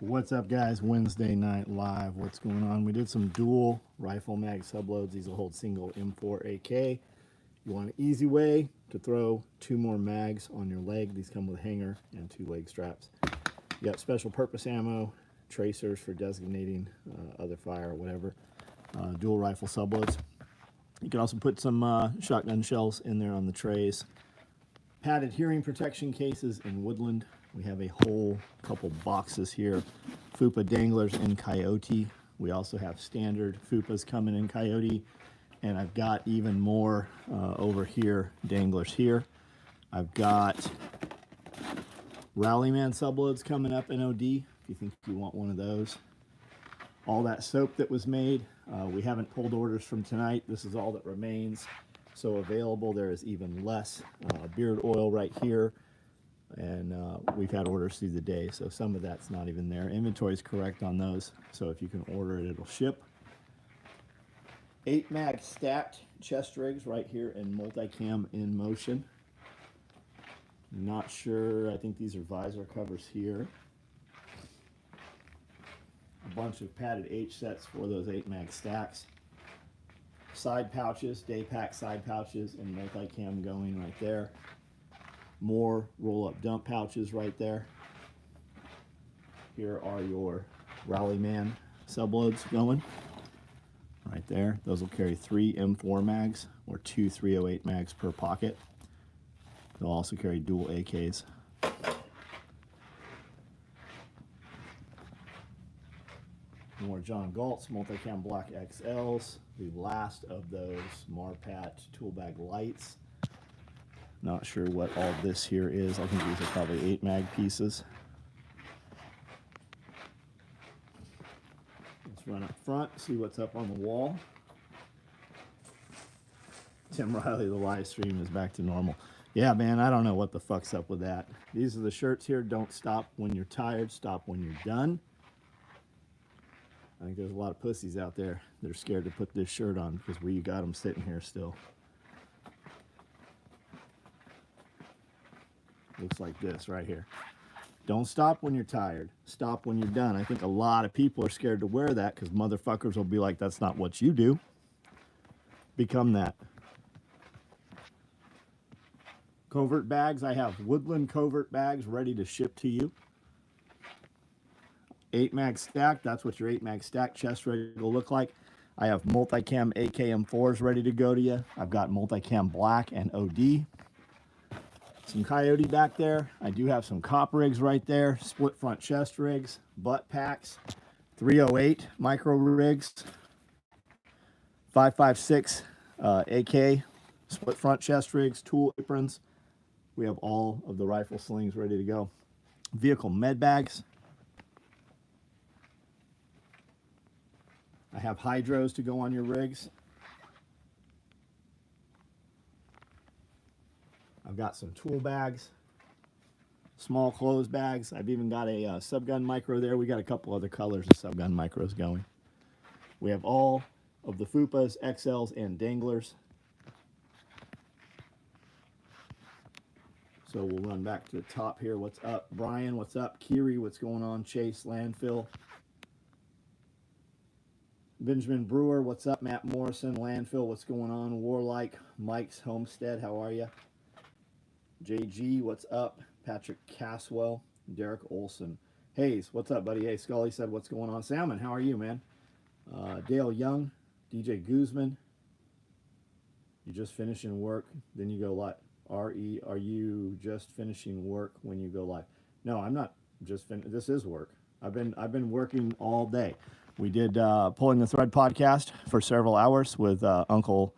What's up, guys? Wednesday night live. What's going on? We did some dual rifle mag subloads. These will hold single M4 AK. You want an easy way to throw two more mags on your leg. These come with hanger and two leg straps. You got special purpose ammo, tracers for designating other fire or whatever. Dual rifle subloads. You can also put some shotgun shells in there on the trays. Padded hearing protection cases in woodland. We have a whole couple boxes here. Fupa danglers in coyote. We also have standard Fupas coming in coyote. And I've got even more over here, danglers here. I've got Rallyman subloads coming up in OD, if you think you want one of those. All that soap that was made, we haven't pulled orders from tonight. This is all that remains. So available, there is even less. Beard oil right here. And we've had orders through the day, so some of that's not even there. Inventory is correct on those, so if you can order it, it'll ship. 8 mag stacked chest rigs right here in multicam in motion. Not sure, I think these are visor covers here. A bunch of padded H sets for those 8 mag stacks. Side pouches, day pack side pouches and multicam going right there. More roll-up dump pouches right there. Here are your Rallyman subloads going right there. Those will carry 3 M4 mags or 2 308 mags per pocket. They'll also carry dual AKs. More John Galt's multicam black XLs. The last of those Marpat tool bag lights. Not sure what all this here is. I think these are probably 8 mag pieces. Let's run up front, see what's up on the wall. Tim Riley, the live stream is back to normal. Yeah, man, I don't know what the fuck's up with that. These are the shirts here. Don't stop when you're tired. Stop when you're done. I think there's a lot of pussies out there that are scared to put this shirt on because we got them sitting here still. Looks like this right here. Don't stop when you're tired. Stop when you're done. I think a lot of people are scared to wear that because motherfuckers will be like, that's not what you do. Become that. Covert bags. I have woodland covert bags ready to ship to you. 8 mag stack. That's what your 8 mag stack chest rig will look like. I have multicam AKM4s ready to go to you. I've got multicam black and OD. Some coyote back there. I do have some cop rigs right there. Split front chest rigs, butt packs, 308 micro rigs, 5.56 AK, split front chest rigs, tool aprons. We have all of the rifle slings ready to go. Vehicle med bags. I have hydros to go on your rigs. I've got some tool bags, small clothes bags. I've even got a subgun micro there. We got a couple other colors of subgun micros going. We have all of the Fupas, XLs, and danglers. So we'll run back to the top here. What's up, Brian? What's up, Kiri? What's going on? Chase, Landfill. Benjamin Brewer, what's up? Matt Morrison, Landfill, what's going on? Warlike, Mike's Homestead, how are you? JG, what's up? Patrick Caswell, Derek Olson. Hayes, what's up, buddy? Hey, Scully said, what's going on? Salmon, how are you, man? Dale Young, DJ Guzman. You just finishing work, then you go live. RE, are you just finishing work when you go live? No, I'm not just this is work. I've been working all day. We did Pulling the Thread podcast for several hours with Uncle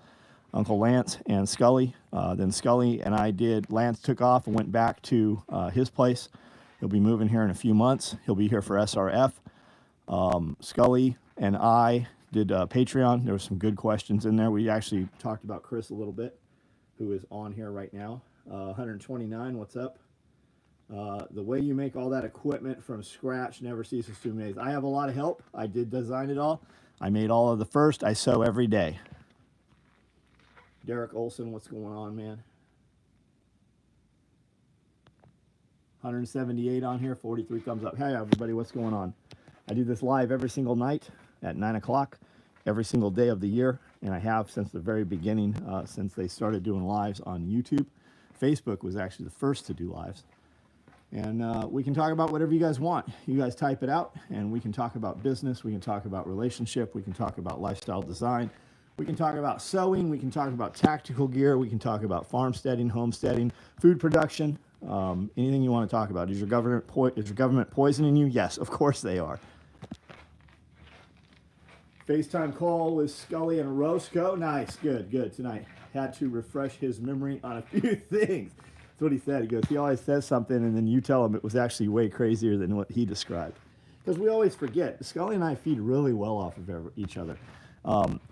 Lance and Scully. Then Scully and I did, Lance took off and went back to his place. He'll be moving here in a few months. He'll be here for SRF. Scully and I did Patreon. There were some good questions in there. We actually talked about Chris a little bit, who is on here right now. 129, what's up? The way you make all that equipment from scratch never ceases to amaze. I have a lot of help. I did design it all. I made all of the first. I sew every day. Derek Olson, what's going on, man? 178 on here, 43 thumbs up. Hey, everybody, what's going on? I do this live every single night at 9 o'clock, every single day of the year, and I have since the very beginning, since they started doing lives on YouTube. Facebook was actually the first to do lives. And we can talk about whatever you guys want. You guys type it out, and we can talk about business. We can talk about relationship. We can talk about lifestyle design. We can talk about sewing. We can talk about tactical gear. We can talk about farmsteading, homesteading, food production, anything you want to talk about. Is your government poisoning you? Yes, of course they are. FaceTime call with Scully and Roscoe. Nice, good tonight. Had to refresh his memory on a few things. That's what he said. He goes, he always says something, and then you tell him it was actually way crazier than what he described. Because we always forget. Scully and I feed really well off of each other.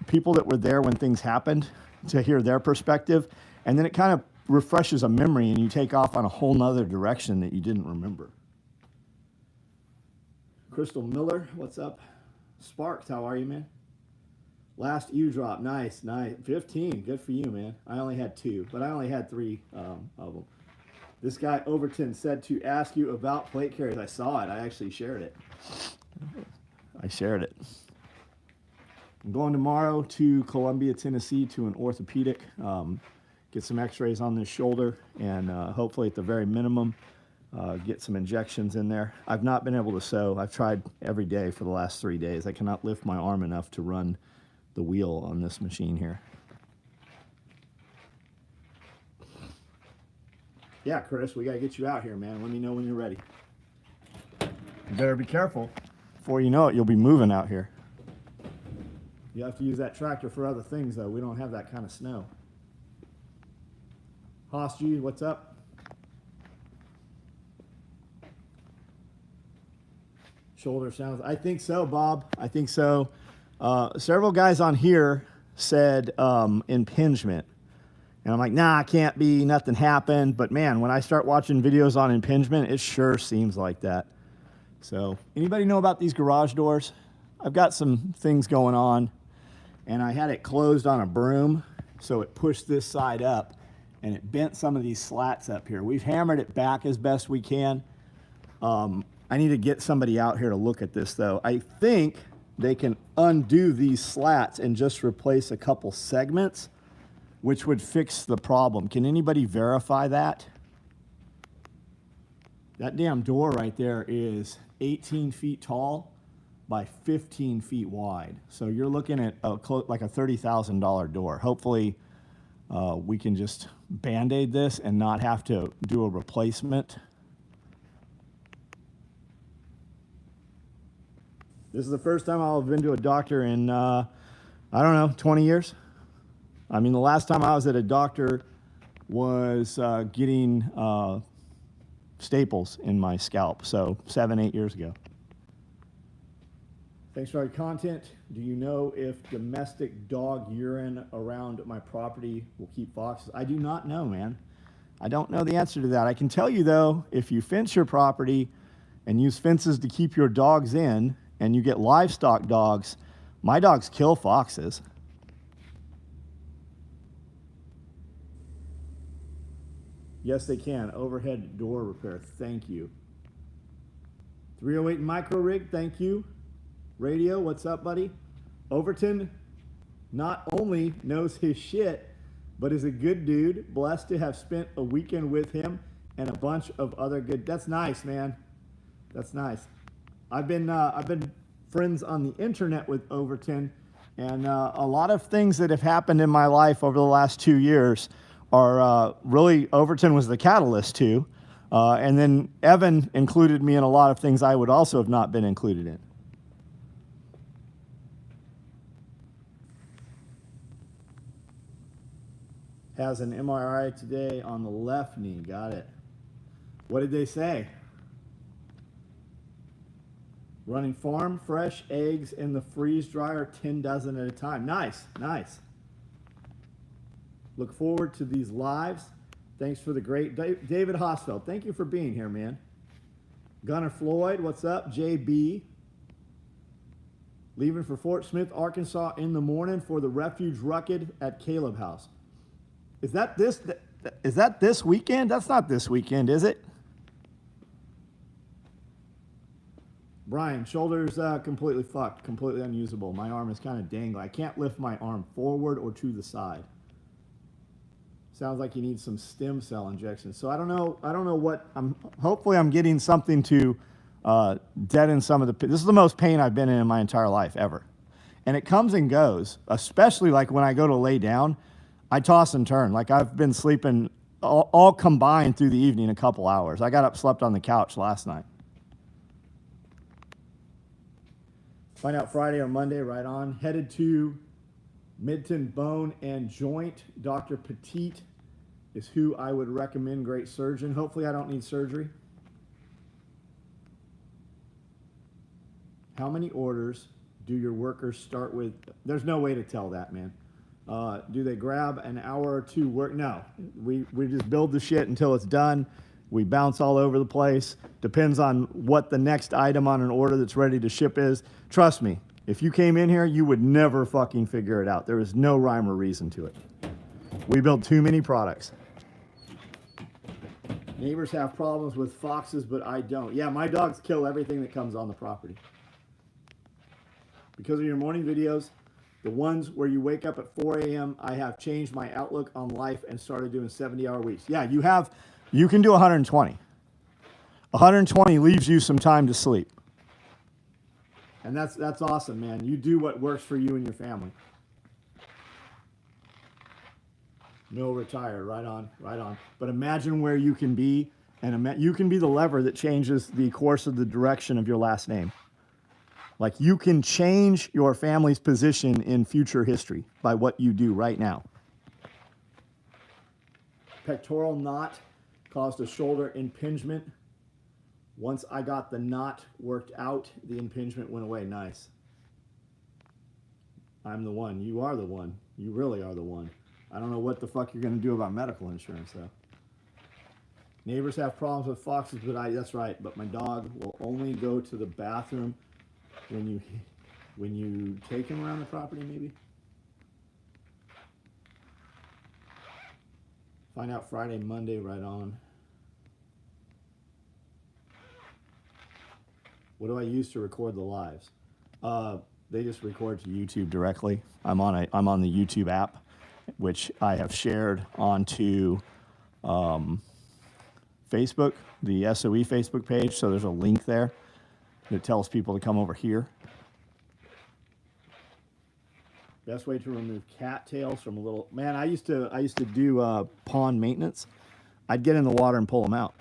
People that were there when things happened, to hear their perspective, and then it kind of refreshes a memory, and you take off on a whole nother direction that you didn't remember. Crystal Miller, what's up? Sparks, how are you, man? Last ewe drop, nice. 15, good for you, man. I only had 2, but I only had 3 of them. This guy Overton said to ask you about plate carriers. I saw it. I actually shared it. I'm going tomorrow to Columbia, Tennessee, to an orthopedic, get some x-rays on this shoulder, and hopefully at the very minimum, get some injections in there. I've not been able to sew. I've tried every day for the last 3 days. I cannot lift my arm enough to run the wheel on this machine here. Yeah, Chris, we got to get you out here, man. Let me know when you're ready. You better be careful. Before you know it, you'll be moving out here. You have to use that tractor for other things, though. We don't have that kind of snow. Hoss G, what's up? Shoulder sounds. I think so, Bob. I think so. Several guys on here said impingement. And I'm like, nah, it can't be. Nothing happened. But, man, when I start watching videos on impingement, it sure seems like that. So, anybody know about these garage doors? I've got some things going on. And I had it closed on a broom, so it pushed this side up. And it bent some of these slats up here. We've hammered it back as best we can. I need to get somebody out here to look at this, though. I think they can undo these slats and just replace a couple segments, which would fix the problem. Can anybody verify that? That damn door right there is 18 feet tall by 15 feet wide. So you're looking at like a $30,000 door. Hopefully we can just Band-Aid this and not have to do a replacement. This is the first time I've been to a doctor in, I don't know, 20 years. I mean, the last time I was at a doctor was getting staples in my scalp, so 7-8 years ago. Thanks for our content. Do you know if domestic dog urine around my property will keep foxes? I do not know, man. I don't know the answer to that. I can tell you, though, if you fence your property and use fences to keep your dogs in, and you get livestock dogs, my dogs kill foxes. Yes, they can. Overhead door repair. Thank you. 308 Micro Rig. Thank you. Radio, what's up, buddy? Overton not only knows his shit, but is a good dude. Blessed to have spent a weekend with him and a bunch of other good. That's nice, man. That's nice. I've been friends on the internet with Overton, and a lot of things that have happened in my life over the last 2 years are really Overton was the catalyst to, and then Evan included me in a lot of things I would also have not been included in. Has an MRI today on the left knee. Got it. What did they say? Running farm fresh eggs in the freeze dryer, 10 dozen at a time. Nice, nice. Look forward to these lives. Thanks for the great David Hosfeld. Thank you for being here, man. Gunnar Floyd, what's up? JB. Leaving for Fort Smith, Arkansas in the morning for the Refuge Rucked at Caleb House. Is that this weekend? That's not this weekend, is it? Brian, shoulders completely fucked, completely unusable. My arm is kind of dangling. I can't lift my arm forward or to the side. Sounds like you need some stem cell injections. So I don't know what hopefully I'm getting something to deaden some of the. This is the most pain I've been in my entire life ever, and it comes and goes. Especially like when I go to lay down, I toss and turn. Like I've been sleeping all combined through the evening a couple hours. I got up, slept on the couch last night. Find out Friday or Monday. Right on. Headed to Midton Bone and Joint. Dr. Petite is who I would recommend. Great surgeon. Hopefully I don't need surgery. How many orders do your workers start with? There's no way to tell that, man. Do they grab an hour or two work? No. We just build the shit until it's done. We bounce all over the place. Depends on what the next item on an order that's ready to ship is. Trust me, if you came in here, you would never fucking figure it out. There is no rhyme or reason to it. We build too many products. Neighbors have problems with foxes, but I don't. Yeah, my dogs kill everything that comes on the property. Because of your morning videos, the ones where you wake up at 4 a.m., I have changed my outlook on life and started doing 70-hour weeks. Yeah, you can do 120. 120 leaves you some time to sleep. And that's awesome, man. You do what works for you and your family. No retire, right on, right on. But imagine where you can be, and you can be the lever that changes the course of the direction of your last name. Like you can change your family's position in future history by what you do right now. Pectoral knot caused a shoulder impingement. Once I got the knot worked out, the impingement went away. Nice. I'm the one. You are the one. You really are the one. I don't know what the fuck you're going to do about medical insurance, though. Neighbors have problems with foxes, but that's right. But my dog will only go to the bathroom when you take him around the property, maybe. Find out Friday, Monday, right on. What do I use to record the lives? They just record to YouTube directly. I'm on the YouTube app, which I have shared onto Facebook, the SOE Facebook page. So there's a link there that tells people to come over here. Best way to remove cattails from a little man. I used to do pond maintenance. I'd get in the water and pull them out.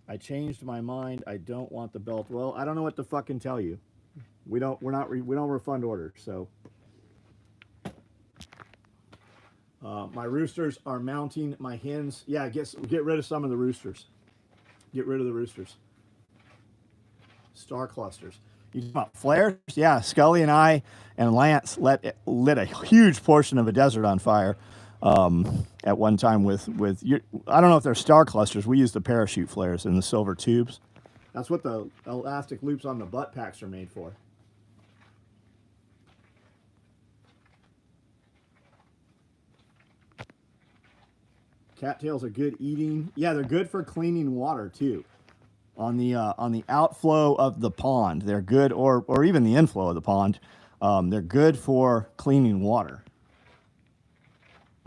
I changed my mind. I don't want the belt. Well, I don't know what to fucking tell you. We don't refund orders. So my roosters are mounting my hens. Yeah, get rid of some of the roosters. Get rid of the roosters. Star clusters. You talk about flares? Yeah, Scully and I and Lance lit a huge portion of a desert on fire at one time with I don't know if they're star clusters. We used the parachute flares in the silver tubes. That's what the elastic loops on the butt packs are made for. Cattails are good eating. Yeah, they're good for cleaning water too. On the outflow of the pond, they're good, or even the inflow of the pond. They're good for cleaning water.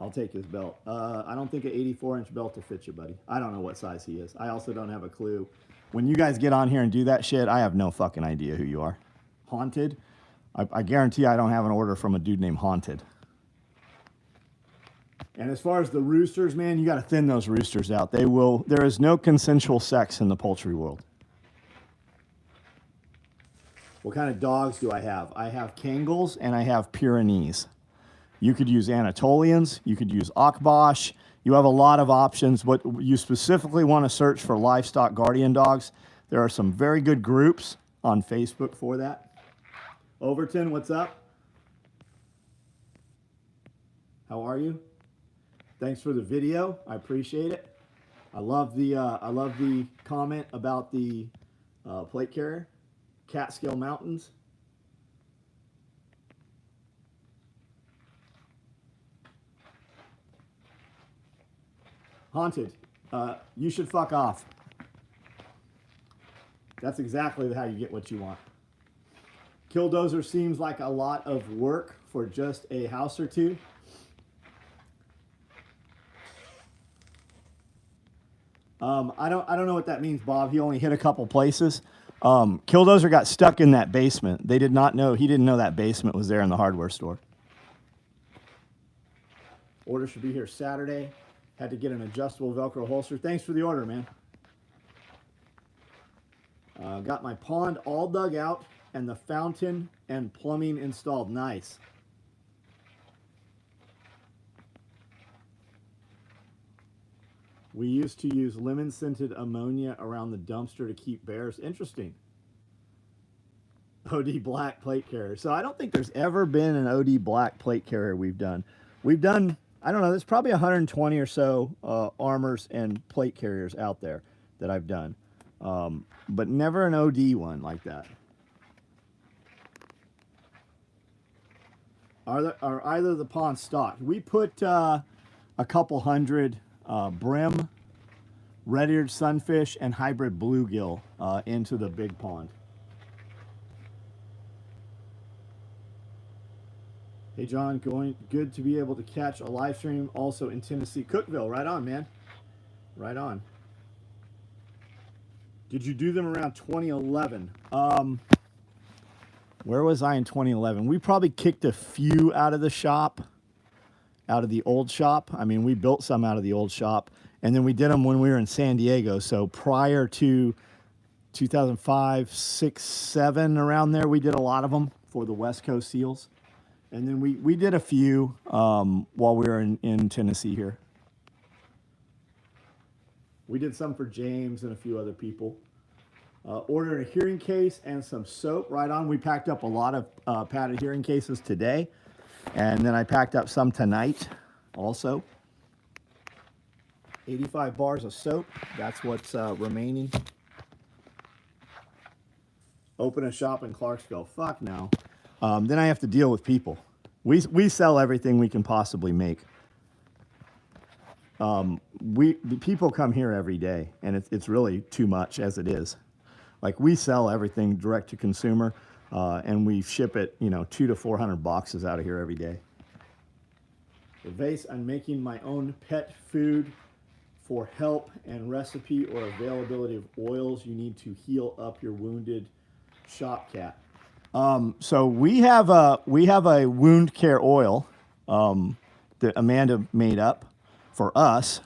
I'll take his belt. I don't think an 84-inch belt will fit you, buddy. I don't know what size he is. I also don't have a clue. When you guys get on here and do that shit, I have no fucking idea who you are. Haunted? I guarantee I don't have an order from a dude named Haunted. And as far as the roosters, man, you got to thin those roosters out. There is no consensual sex in the poultry world. What kind of dogs do I have? I have Kangals and I have Pyrenees. You could use Anatolians. You could use Akbash. You have a lot of options. What you specifically want to search for livestock guardian dogs. There are some very good groups on Facebook for that. Overton, what's up? How are you? Thanks for the video. I appreciate it. I love the comment about the plate carrier, Catskill Mountains. Haunted. You should fuck off. That's exactly how you get what you want. Killdozer seems like a lot of work for just a house or two. I don't know what that means, Bob. He only hit a couple places. Killdozer got stuck in that basement. They did not know. He didn't know that basement was there in the hardware store. Order should be here Saturday. Had to get an adjustable Velcro holster. Thanks for the order, man. Got my pond all dug out and the fountain and plumbing installed. Nice. We used to use lemon-scented ammonia around the dumpster to keep bears. Interesting. OD black plate carrier. So I don't think there's ever been an OD black plate carrier we've done. We've done, I don't know, there's probably 120 or so armors and plate carriers out there that I've done. But never an OD one like that. Are either of the ponds stocked? We put a couple hundred brim, red-eared sunfish, and hybrid bluegill into the big pond. Hey John, good to be able to catch a live stream also in Tennessee, Cookeville. Right on, man. Right on. Did you do them around 2011? Where was I in 2011? We probably kicked a few out of the shop, out of the old shop. I mean, we built some out of the old shop, and then we did them when we were in San Diego. So prior to 2005, 6, 7, around there, we did a lot of them for the West Coast Seals. And then we did a few while we were in Tennessee here. We did some for James and a few other people. Ordered a hearing case and some soap. Right on. We packed up a lot of padded hearing cases today. And then I packed up some tonight also. 85 bars of soap. That's what's remaining. Open a shop in Clarksville. Fuck no. Then I have to deal with people. We sell everything we can possibly make. The people come here every day, and it's really too much as it is. Like, we sell everything direct to consumer, and we ship it, 200 to 400 boxes out of here every day. The vase, I'm making my own pet food for help and recipe or availability of oils you need to heal up your wounded shop cat. So we have a wound care oil that Amanda made up for us,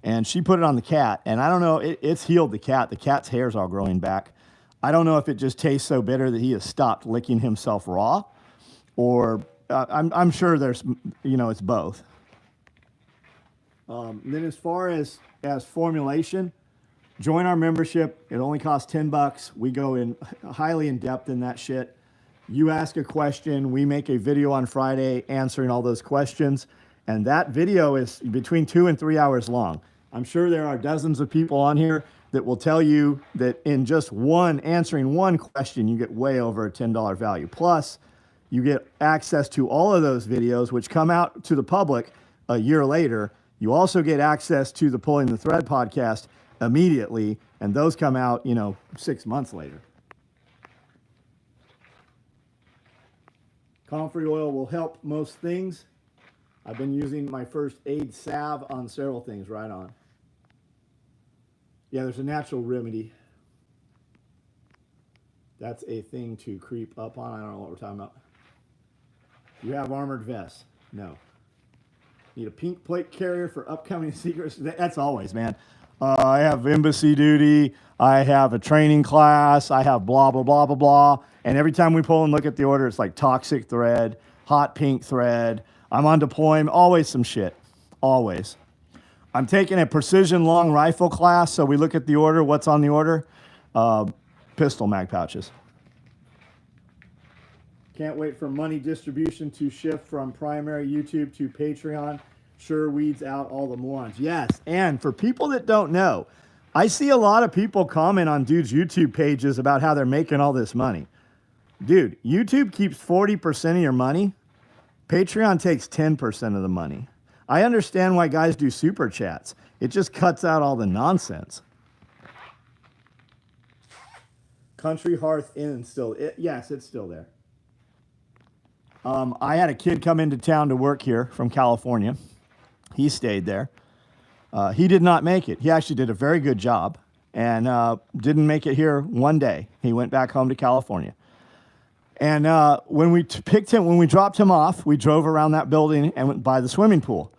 and she put it on the cat, and I don't know, it's healed the cat. The cat's hair's all growing back. I don't know if it just tastes so bitter that he has stopped licking himself raw, or I'm sure there's, it's both. Then as far as formulation, join our membership. It only costs $10. We go in highly in depth in that shit. You ask a question, we make a video on Friday answering all those questions, and that video is between 2 and 3 hours long. I'm sure there are dozens of people on here that will tell you that in just answering one question, you get way over a $10 value. Plus, you get access to all of those videos, which come out to the public a year later. You also get access to the Pulling the Thread podcast immediately, and those come out, 6 months later. Comfrey oil will help most things. I've been using my first aid salve on several things. Right on. Yeah, there's a natural remedy. That's a thing to creep up on. I don't know what we're talking about. You have armored vests? No. Need a pink plate carrier for upcoming secrets? That's always, man. I have embassy duty. I have a training class. I have blah, blah, blah, blah, blah. And every time we pull and look at the order, it's like toxic thread, hot pink thread. I'm on deployment. Always some shit. Always. I'm taking a precision long rifle class, so we look at the order. What's on the order? Pistol mag pouches. Can't wait for money distribution to shift from primary YouTube to Patreon. Sure weeds out all the morons. Yes, and for people that don't know, I see a lot of people comment on dudes' YouTube pages about how they're making all this money. Dude, YouTube keeps 40% of your money. Patreon takes 10% of the money. I understand why guys do super chats. It just cuts out all the nonsense. Country Hearth Inn still. Yes, it's still there. I had a kid come into town to work here from California. He stayed there. He did not make it. He actually did a very good job and didn't make it here one day. He went back home to California. And when we picked him, when we dropped him off, we drove around that building and went by the swimming pool.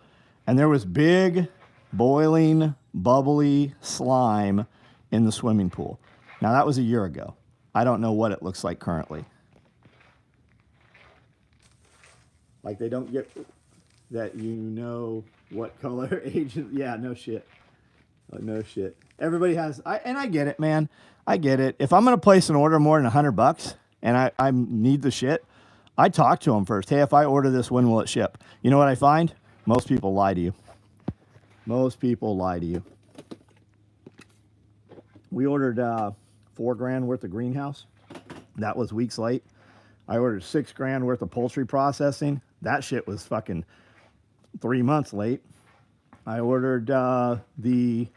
And there was big, boiling, bubbly slime in the swimming pool. Now, that was a year ago. I don't know what it looks like currently. Like, they don't get that, you know what color agent. Yeah, no shit. No shit. Everybody has, and I get it, man. I get it. If I'm going to place an order more than $100 and I need the shit, I talk to them first. Hey, if I order this, when will it ship? You know what I find? Most people lie to you. Most people lie to you. We ordered $4,000 worth of greenhouse. That was weeks late. I ordered $6,000 worth of poultry processing. That shit was fucking 3 months late. I ordered Solex.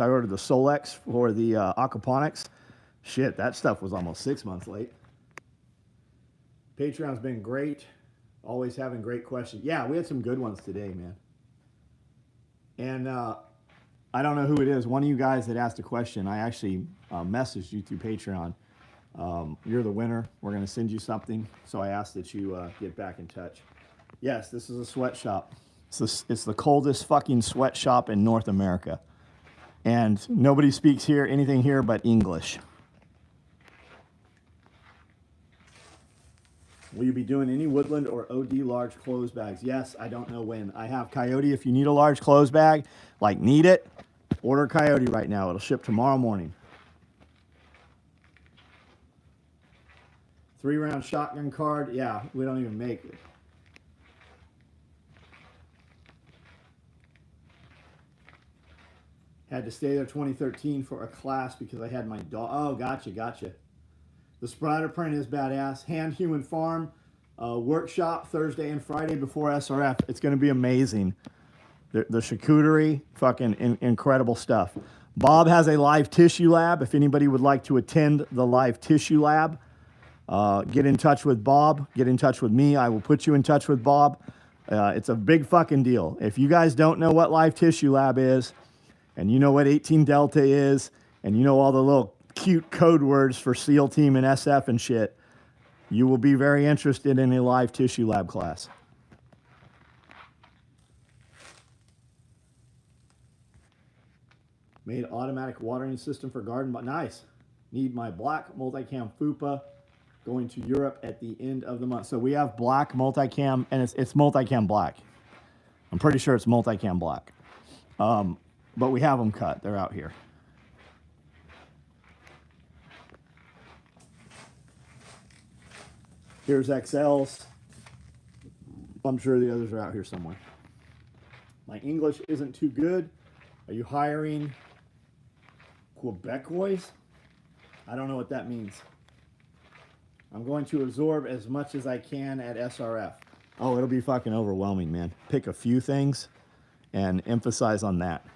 I ordered the Solex for the aquaponics. Shit, that stuff was almost 6 months late. Patreon's been great. Always having great questions. Yeah, we had some good ones today, man. And I don't know who it is. One of you guys that asked a question, I actually messaged you through Patreon. You're the winner. We're going to send you something. So I asked that you get back in touch. Yes, this is a sweatshop. It's the coldest fucking sweatshop in North America. And nobody speaks here, anything here but English. Will you be doing any woodland or OD large clothes bags? Yes, I don't know when. I have Coyote. If you need a large clothes bag, like need it, order Coyote right now. It'll ship tomorrow morning. 3-round shotgun card. Yeah, we don't even make it. Had to stay there 2013 for a class because I had my dog. Oh, gotcha. The spreader print is badass. Hand Human Farm workshop Thursday and Friday before SRF. It's going to be amazing. The charcuterie, fucking incredible stuff. Bob has a live tissue lab. If anybody would like to attend the live tissue lab, get in touch with Bob. Get in touch with me. I will put you in touch with Bob. It's a big fucking deal. If you guys don't know what live tissue lab is, and you know what 18 Delta is, and you know all the little cute code words for SEAL Team and SF and shit, you will be very interested in a live tissue lab class. Made automatic watering system for garden, but nice. Need my black multicam FUPA going to Europe at the end of the month. So we have black multicam, and it's multicam black. I'm pretty sure it's multicam black. But we have them cut. They're out here. Here's XLs. I'm sure the others are out here somewhere. My English isn't too good. Are you hiring Quebecois? I don't know what that means. I'm going to absorb as much as I can at SRF. Oh, it'll be fucking overwhelming, man. Pick a few things and emphasize on that.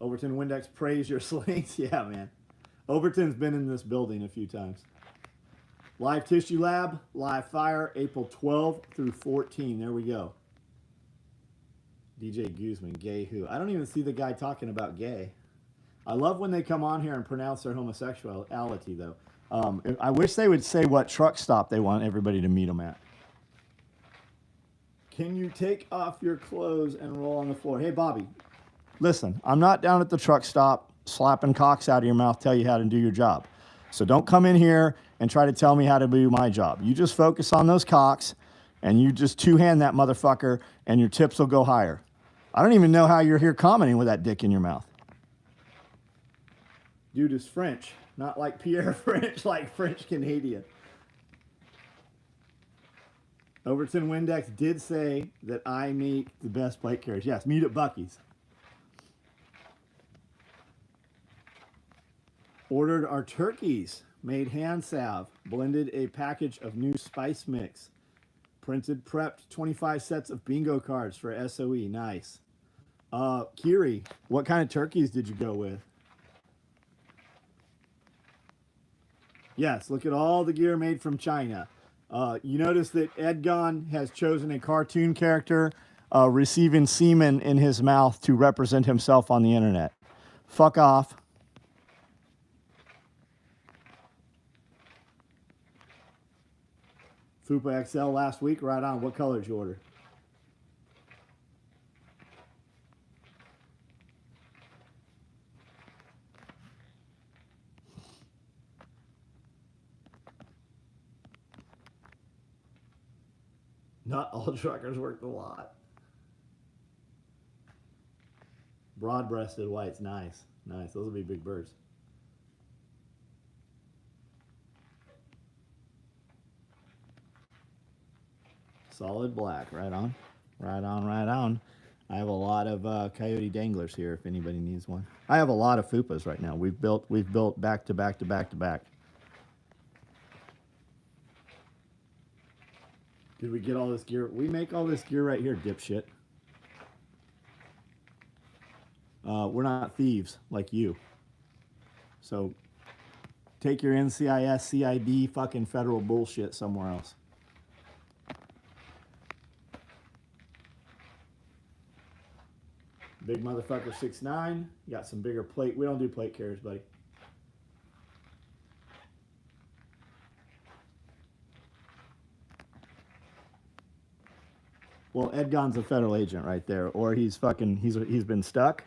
Overton Windex, praise your slings. Yeah, man. Overton's been in this building a few times. Live Tissue Lab, live fire, April 12 through 14. There we go. DJ Guzman, gay who? I don't even see the guy talking about gay. I love when they come on here and pronounce their homosexuality, though. I wish they would say what truck stop they want everybody to meet them at. Can you take off your clothes and roll on the floor? Hey, Bobby, listen, I'm not down at the truck stop slapping cocks out of your mouth, tell you how to do your job. So don't come in here and try to tell me how to do my job. You just focus on those cocks, and you just two-hand that motherfucker, and your tips will go higher. I don't even know how you're here commenting with that dick in your mouth. Dude is French, not like Pierre French, like French Canadian. Overton Windex did say that I make the best plate carriers. Yes, meet at Bucky's. Ordered our turkeys. Made hand salve. Blended a package of new spice mix. Printed, prepped 25 sets of bingo cards for SOE. Nice. Kiri, what kind of turkeys did you go with? Yes, look at all the gear made from China. You notice that Edgon has chosen a cartoon character receiving semen in his mouth to represent himself on the internet. Fuck off. Fupa XL last week, right on. What color did you order? Not all truckers work the lot. Broad-breasted whites, nice. Nice, those will be big birds. Solid black, right on. Right on, right on. I have a lot of coyote danglers here if anybody needs one. I have a lot of fupas right now. We've built back to back to back to back. Did we get all this gear? We make all this gear right here, dipshit. We're not thieves like you. So take your NCIS, CID, fucking federal bullshit somewhere else. Big motherfucker 6'9". You got some bigger plate. We don't do plate carriers, buddy. Well, Edgon's a federal agent right there, or he's been stuck,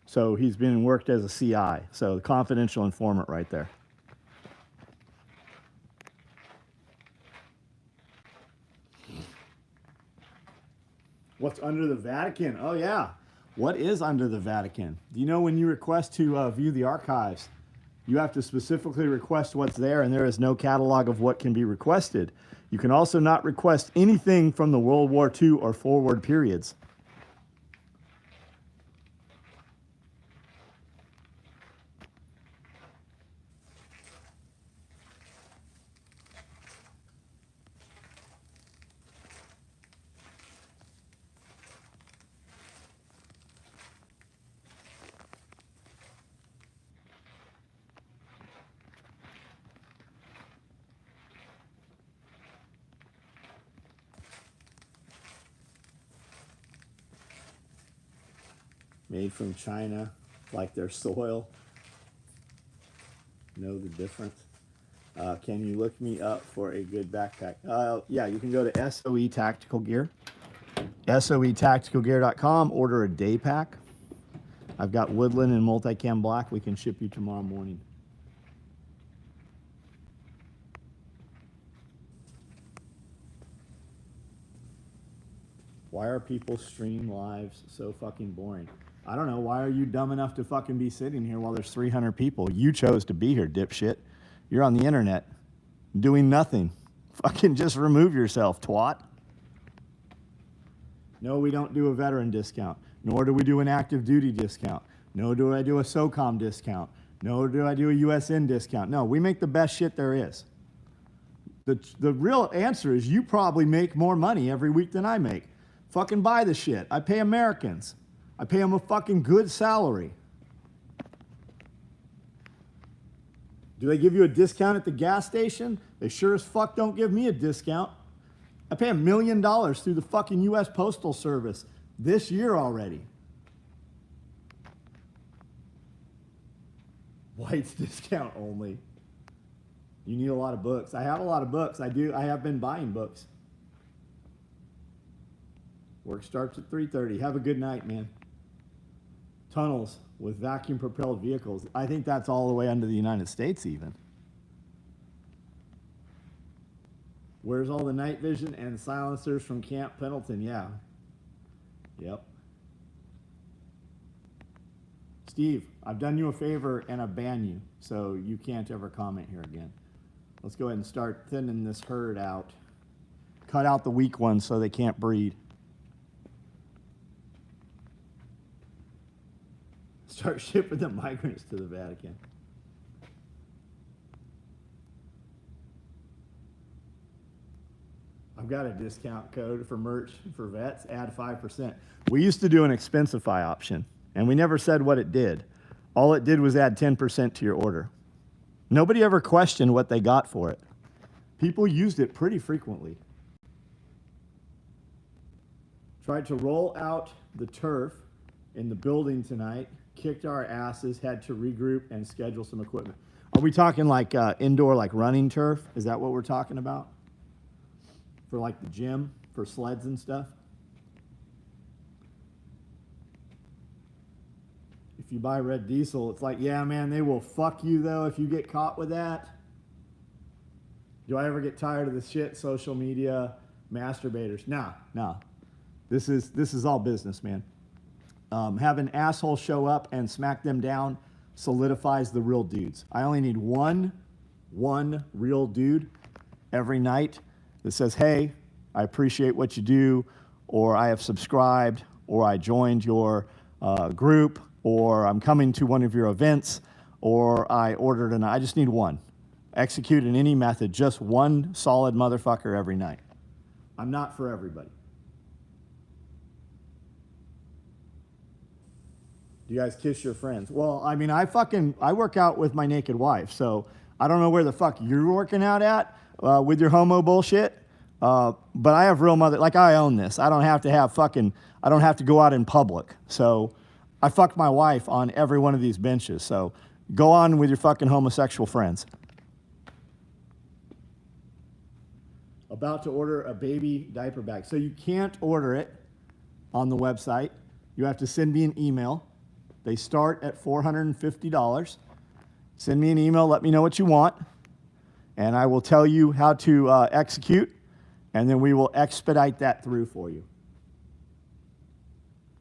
so he's been worked as a CI, so confidential informant right there. What's under the Vatican? Oh yeah, what is under the Vatican? Do you know when you request to view the archives, you have to specifically request what's there, and there is no catalog of what can be requested. You can also not request anything from the World War II or forward periods. Made from China, like their soil. Know the difference. Can you look me up for a good backpack? Yeah, you can go to SOE Tactical Gear. SOETacticalGear.com. Order a day pack. I've got Woodland and Multicam Black. We can ship you tomorrow morning. Why are people stream lives so fucking boring? I don't know. Why are you dumb enough to fucking be sitting here while there's 300 people? You chose to be here, dipshit. You're on the internet doing nothing. Fucking just remove yourself, twat. No, we don't do a veteran discount. Nor do we do an active duty discount. No, do I do a SOCOM discount. No, do I do a USN discount. No, we make the best shit there is. The real answer is you probably make more money every week than I make. Fucking buy the shit. I pay Americans. I pay them a fucking good salary. Do they give you a discount at the gas station? They sure as fuck don't give me a discount. I pay $1 million through the fucking U.S. Postal Service this year already. White's discount only. You need a lot of books. I have a lot of books. I have been buying books. Work starts at 3:30. Have a good night, man. Tunnels with vacuum-propelled vehicles. I think that's all the way under the United States even. Where's all the night vision and silencers from Camp Pendleton? Yeah. Yep. Steve, I've done you a favor and I ban you, so you can't ever comment here again. Let's go ahead and start thinning this herd out. Cut out the weak ones so they can't breed. Start shipping the migrants to the Vatican. I've got a discount code for merch for vets. Add 5%. We used to do an Expensify option, and we never said what it did. All it did was add 10% to your order. Nobody ever questioned what they got for it. People used it pretty frequently. Tried to roll out the turf in the building tonight, kicked our asses, had to regroup and schedule some equipment. Are we talking like indoor, like running turf? Is that what we're talking about? For like the gym, for sleds and stuff? If you buy red diesel, it's like, yeah, man, they will fuck you though if you get caught with that. Do I ever get tired of this shit? Social media, masturbators. No. This is all business, man. Have an asshole show up and smack them down solidifies the real dudes. I only need one real dude every night that says, hey, I appreciate what you do, or I have subscribed, or I joined your group, or I'm coming to one of your events, or I ordered I just need one. Execute in any method, just one solid motherfucker every night. I'm not for everybody. Do you guys kiss your friends? Well, I mean, I work out with my naked wife, so I don't know where the fuck you're working out at with your homo bullshit. But I have real like I own this. I don't have to go out in public. So I fucked my wife on every one of these benches. So go on with your fucking homosexual friends. About to order a baby diaper bag. So you can't order it on the website. You have to send me an email. They start at $450. Send me an email, let me know what you want, and I will tell you how to execute, and then we will expedite that through for you.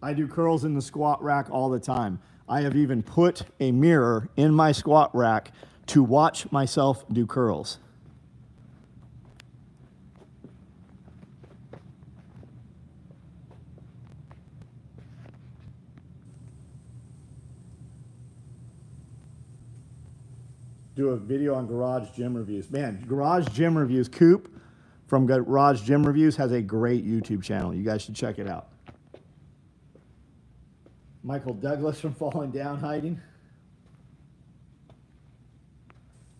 I do curls in the squat rack all the time. I have even put a mirror in my squat rack to watch myself do curls. Do a video on garage gym reviews. Man, garage gym reviews. Coop from Garage Gym Reviews has a great YouTube channel. You guys should check it out. Michael Douglas from Falling Down hiding.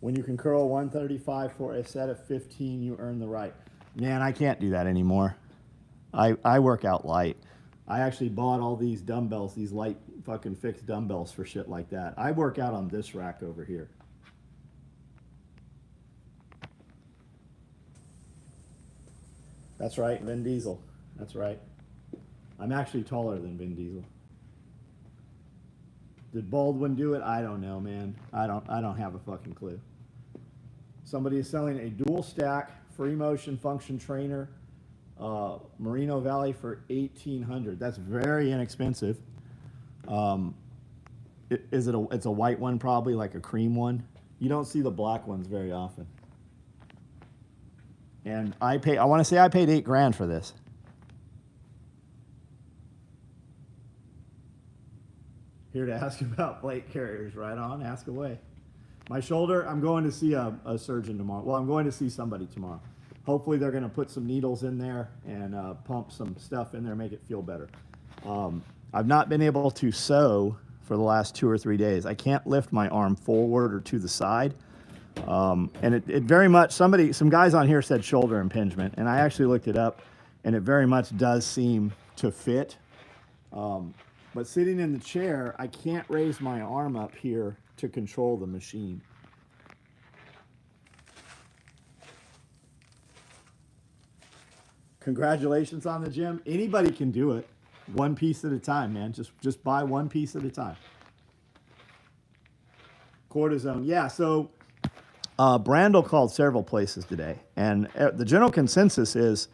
When you can curl 135 for a set of 15, you earn the right. Man, I can't do that anymore. I work out light. I actually bought all these dumbbells, these light fucking fixed dumbbells for shit like that. I work out on this rack over here. That's right, Vin Diesel. That's right. I'm actually taller than Vin Diesel. Did Baldwin do it? I don't know, man. I don't have a fucking clue. Somebody is selling a dual stack free motion function trainer, Merino Valley for $1,800. That's very inexpensive. It's a white one, probably like a cream one. You don't see the black ones very often. And I want to say I paid $8,000 for this. Here to ask about plate carriers. Right on, ask away. My shoulder, I'm going to see a surgeon tomorrow. Well, I'm going to see somebody tomorrow. Hopefully they're going to put some needles in there and pump some stuff in there, make it feel better. I've not been able to sew for the last 2 or 3 days. I can't lift my arm forward or to the side. And it very much, some guys on here said shoulder impingement, and I actually looked it up, and it very much does seem to fit. But sitting in the chair, I can't raise my arm up here to control the machine. Congratulations on the gym. Anybody can do it. One piece at a time, man. Just buy one piece at a time. Cortisone. Yeah, so Brandel called several places today, and the general consensus is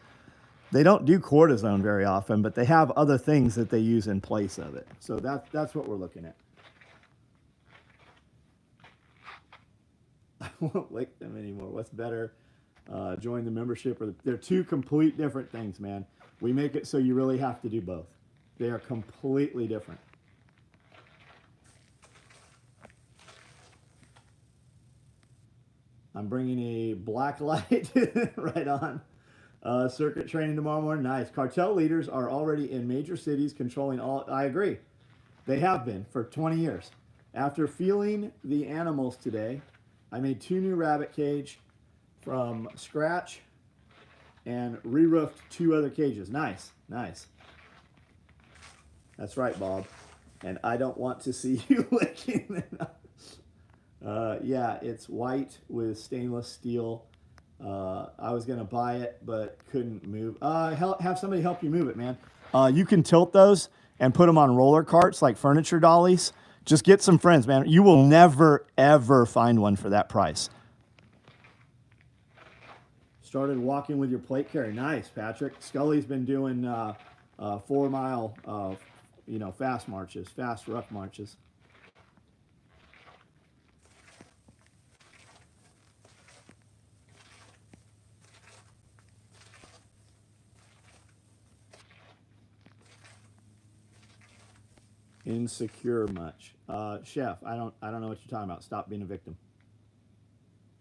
they don't do cortisone very often, but they have other things that they use in place of it. So that's what we're looking at. I won't lick them anymore. What's better? Join the membership, or they're two complete different things, man. We make it so you really have to do both. They are completely different. I'm bringing a black light right on. Circuit training tomorrow morning. Nice. Cartel leaders are already in major cities controlling all. I agree. They have been for 20 years. After feeling the animals today, I made 2 new rabbit cage from scratch and re-roofed 2 other cages. Nice, nice. That's right, Bob. And I don't want to see you licking it. Yeah, it's white with stainless steel. I was gonna buy it, but couldn't move. Have somebody help you move it, man. You can tilt those and put them on roller carts like furniture dollies. Just get some friends, man. You will never, ever find one for that price. Started walking with your plate carrier. Nice, Patrick. Scully's been doing 4-mile, fast marches, fast rough marches. Insecure much. Chef, I don't know what you're talking about. Stop being a victim.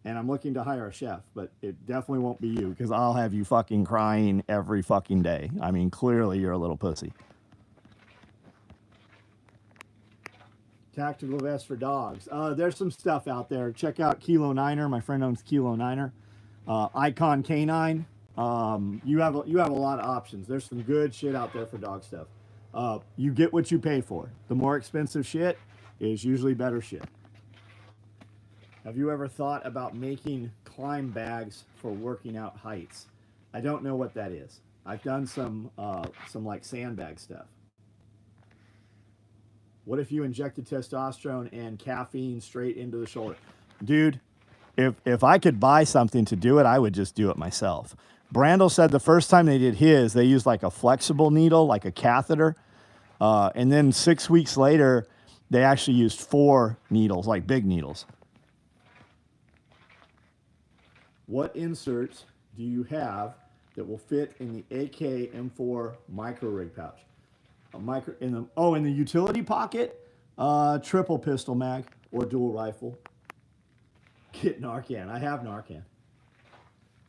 And I'm looking to hire a chef, but it definitely won't be you because I'll have you fucking crying every fucking day. I mean, clearly you're a little pussy. Tactical vest for dogs. There's some stuff out there. Check out Kilo Niner. My friend owns Kilo Niner. Icon Canine. You have a lot of options. There's some good shit out there for dog stuff. You get what you pay for. The more expensive shit is usually better shit. Have you ever thought about making climb bags for working out heights? I don't know what that is. I've done some like sandbag stuff. What if you injected testosterone and caffeine straight into the shoulder? Dude, if I could buy something to do it, I would just do it myself. Brandel said the first time they did his, they used like a flexible needle, like a catheter. And then 6 weeks later, they actually used 4 needles, like big needles. What inserts do you have that will fit in the AK M4 micro rig pouch? In the utility pocket, triple pistol mag or dual rifle. Get Narcan. I have Narcan.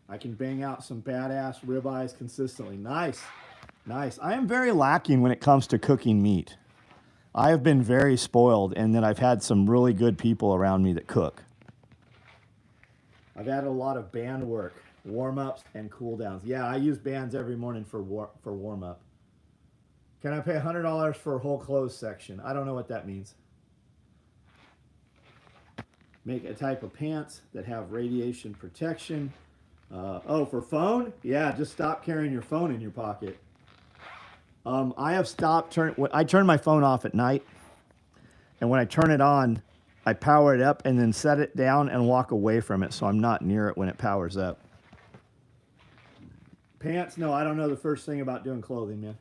I can bang out some badass ribeyes consistently. Nice. Nice. I am very lacking when it comes to cooking meat. I have been very spoiled in that I've had some really good people around me that cook. I've added a lot of band work, warm-ups, and cool-downs. Yeah, I use bands every morning for warm-up. Can I pay $100 for a whole clothes section? I don't know what that means. Make a type of pants that have radiation protection. For phone? Yeah, just stop carrying your phone in your pocket. I have stopped I turn my phone off at night, and when I turn it on, I power it up and then set it down and walk away from it so I'm not near it when it powers up. Pants? No, I don't know the first thing about doing clothing, man.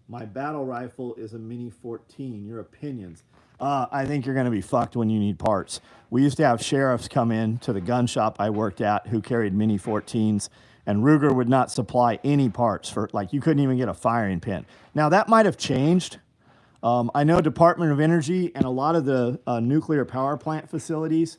My battle rifle is a Mini 14. Your opinions? I think you're going to be fucked when you need parts. We used to have sheriffs come in to the gun shop I worked at who carried Mini 14s, and Ruger would not supply any parts for, like, you couldn't even get a firing pin. Now, that might have changed. I know Department of Energy and a lot of the nuclear power plant facilities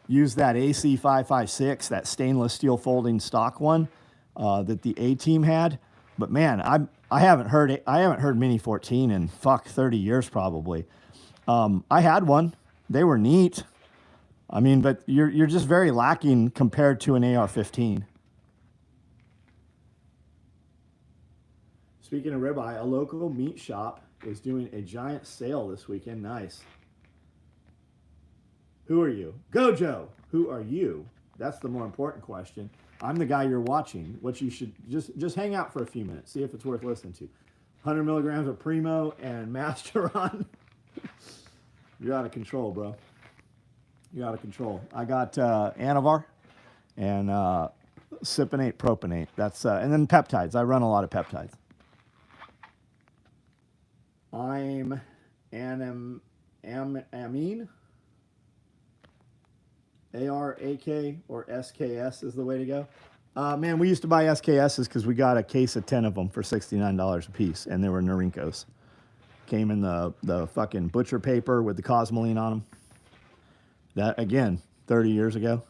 use that AC556, that stainless steel folding stock one that the A-team had. But man, I haven't heard Mini 14 in 30 years probably. I had one. They were neat. I mean, but you're just very lacking compared to an AR-15. Speaking of ribeye, a local meat shop is doing a giant sale this weekend. Nice. Who are you? Gojo. Who are you? That's the more important question. I'm the guy you're watching. What you should just hang out for a few minutes. See if it's worth listening to. 100 milligrams of Primo and Masteron. You're out of control, bro. You're out of control. I got Anavar and Cypionate Propionate. That's and then peptides. I run a lot of peptides. I'm Amine. ARAK or SKS is the way to go. Man, we used to buy SKSs because we got a case of 10 of them for $69 a piece, and they were Norinkos. Came in the fucking butcher paper with the Cosmoline on them. That, again, 30 years ago.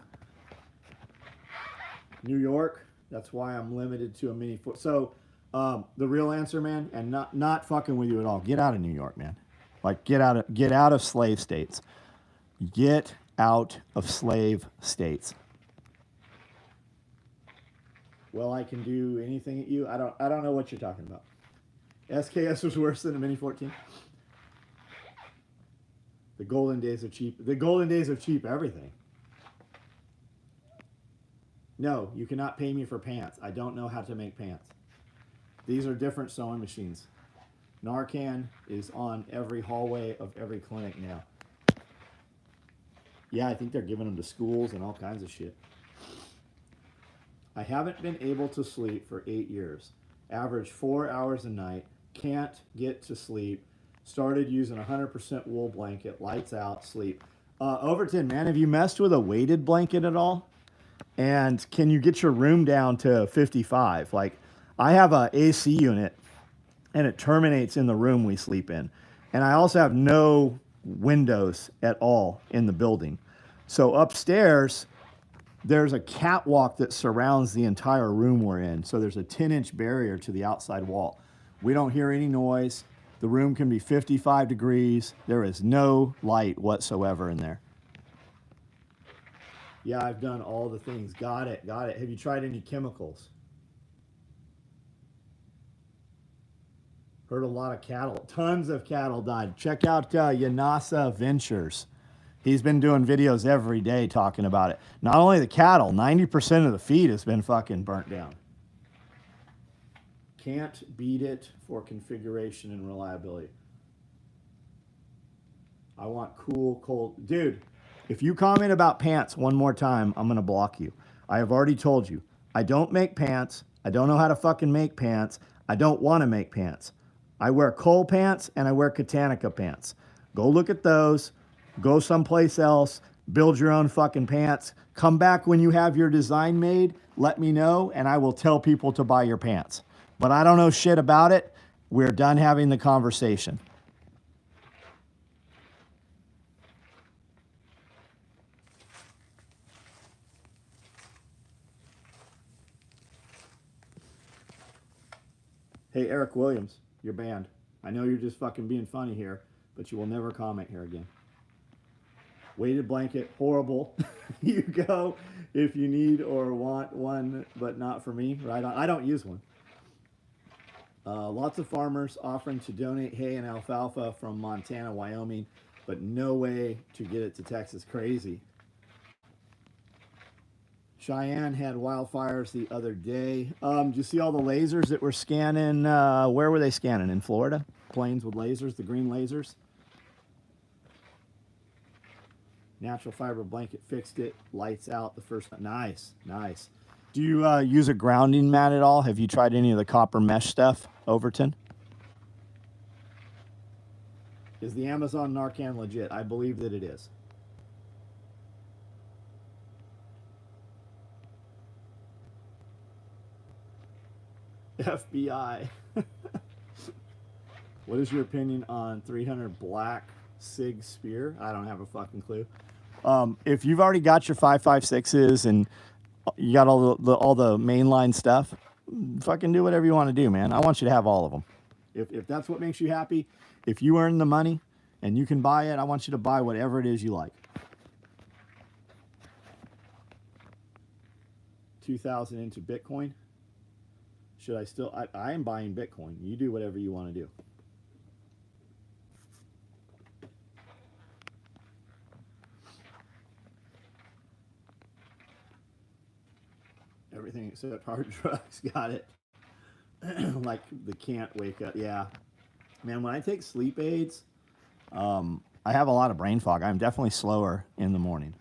New York. That's why I'm limited to a mini foot. So the real answer, man, and not fucking with you at all. Get out of New York, man. Like get out of slave states. Get out of slave states. Well, I can do anything at you. I don't know what you're talking about. SKS was worse than a Mini 14. The golden days of cheap. The golden days of cheap everything. No, you cannot pay me for pants. I don't know how to make pants. These are different sewing machines. Narcan is on every hallway of every clinic now. Yeah, I think they're giving them to schools and all kinds of shit. I haven't been able to sleep for 8 years. Average 4 hours a night. Can't get to sleep. Started using 100% wool blanket. Lights out. Sleep. Overton, man, have you messed with a weighted blanket at all? And can you get your room down to 55? Like, I have a AC unit, and it terminates in the room we sleep in. And I also have no windows at all in the building. So upstairs, there's a catwalk that surrounds the entire room we're in. So there's a 10-inch barrier to the outside wall. We don't hear any noise. The room can be 55 degrees. There is no light whatsoever in there. Yeah, I've done all the things. Got it, got it. Have you tried any chemicals? Heard a lot of cattle. Tons of cattle died. Check out Yanasa Ventures. He's been doing videos every day talking about it. Not only the cattle, 90% of the feed has been fucking burnt down. Can't beat it for configuration and reliability. I want cool, cold. Dude, if you comment about pants one more time, I'm going to block you. I have already told you. I don't make pants. I don't know how to fucking make pants. I don't want to make pants. I wear Cole pants and I wear Katanica pants. Go look at those. Go someplace else. Build your own fucking pants. Come back when you have your design made. Let me know and I will tell people to buy your pants. But I don't know shit about it. We're done having the conversation. Hey, Eric Williams, you're banned. I know you're just fucking being funny here, but you will never comment here again. Weighted blanket, horrible. You go if you need or want one, but not for me. Right on. I don't use one. Lots of farmers offering to donate hay and alfalfa from Montana, Wyoming, but no way to get it to Texas. Crazy. Cheyenne had wildfires the other day. Did you see all the lasers that were scanning? Where were they scanning? In Florida? Planes with lasers, the green lasers. Natural fiber blanket fixed it. Lights out the first. Nice, nice. Do you use a grounding mat at all? Have you tried any of the copper mesh stuff, Overton? Is the Amazon Narcan legit? I believe that it is. FBI. What is your opinion on 300 black SIG spear? I don't have a fucking clue. If you've already got your 5.56s and you got all the mainline stuff, fucking do whatever you want to do, man. I want you to have all of them. If that's what makes you happy, if you earn the money and you can buy it, I want you to buy whatever it is you like. 2,000 into Bitcoin. Should I still? I am buying Bitcoin. You do whatever you want to do. Everything except hard drugs. Got it. Like the can't wake up. Yeah. Man, when I take sleep aids, I have a lot of brain fog. I'm definitely slower in the morning.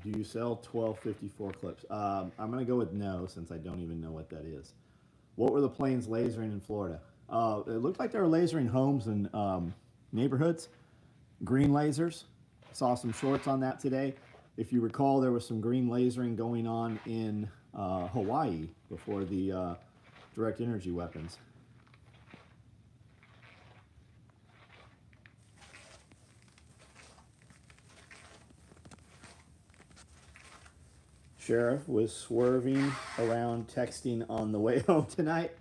Do you sell 1254 clips? I'm going to go with no, since I don't even know what that is. What were the planes lasering in Florida? It looked like they were lasering homes and neighborhoods. Green lasers. Saw some shorts on that today. If you recall, there was some green lasering going on in Hawaii before the direct energy weapons. Sheriff was swerving around texting on the way home tonight.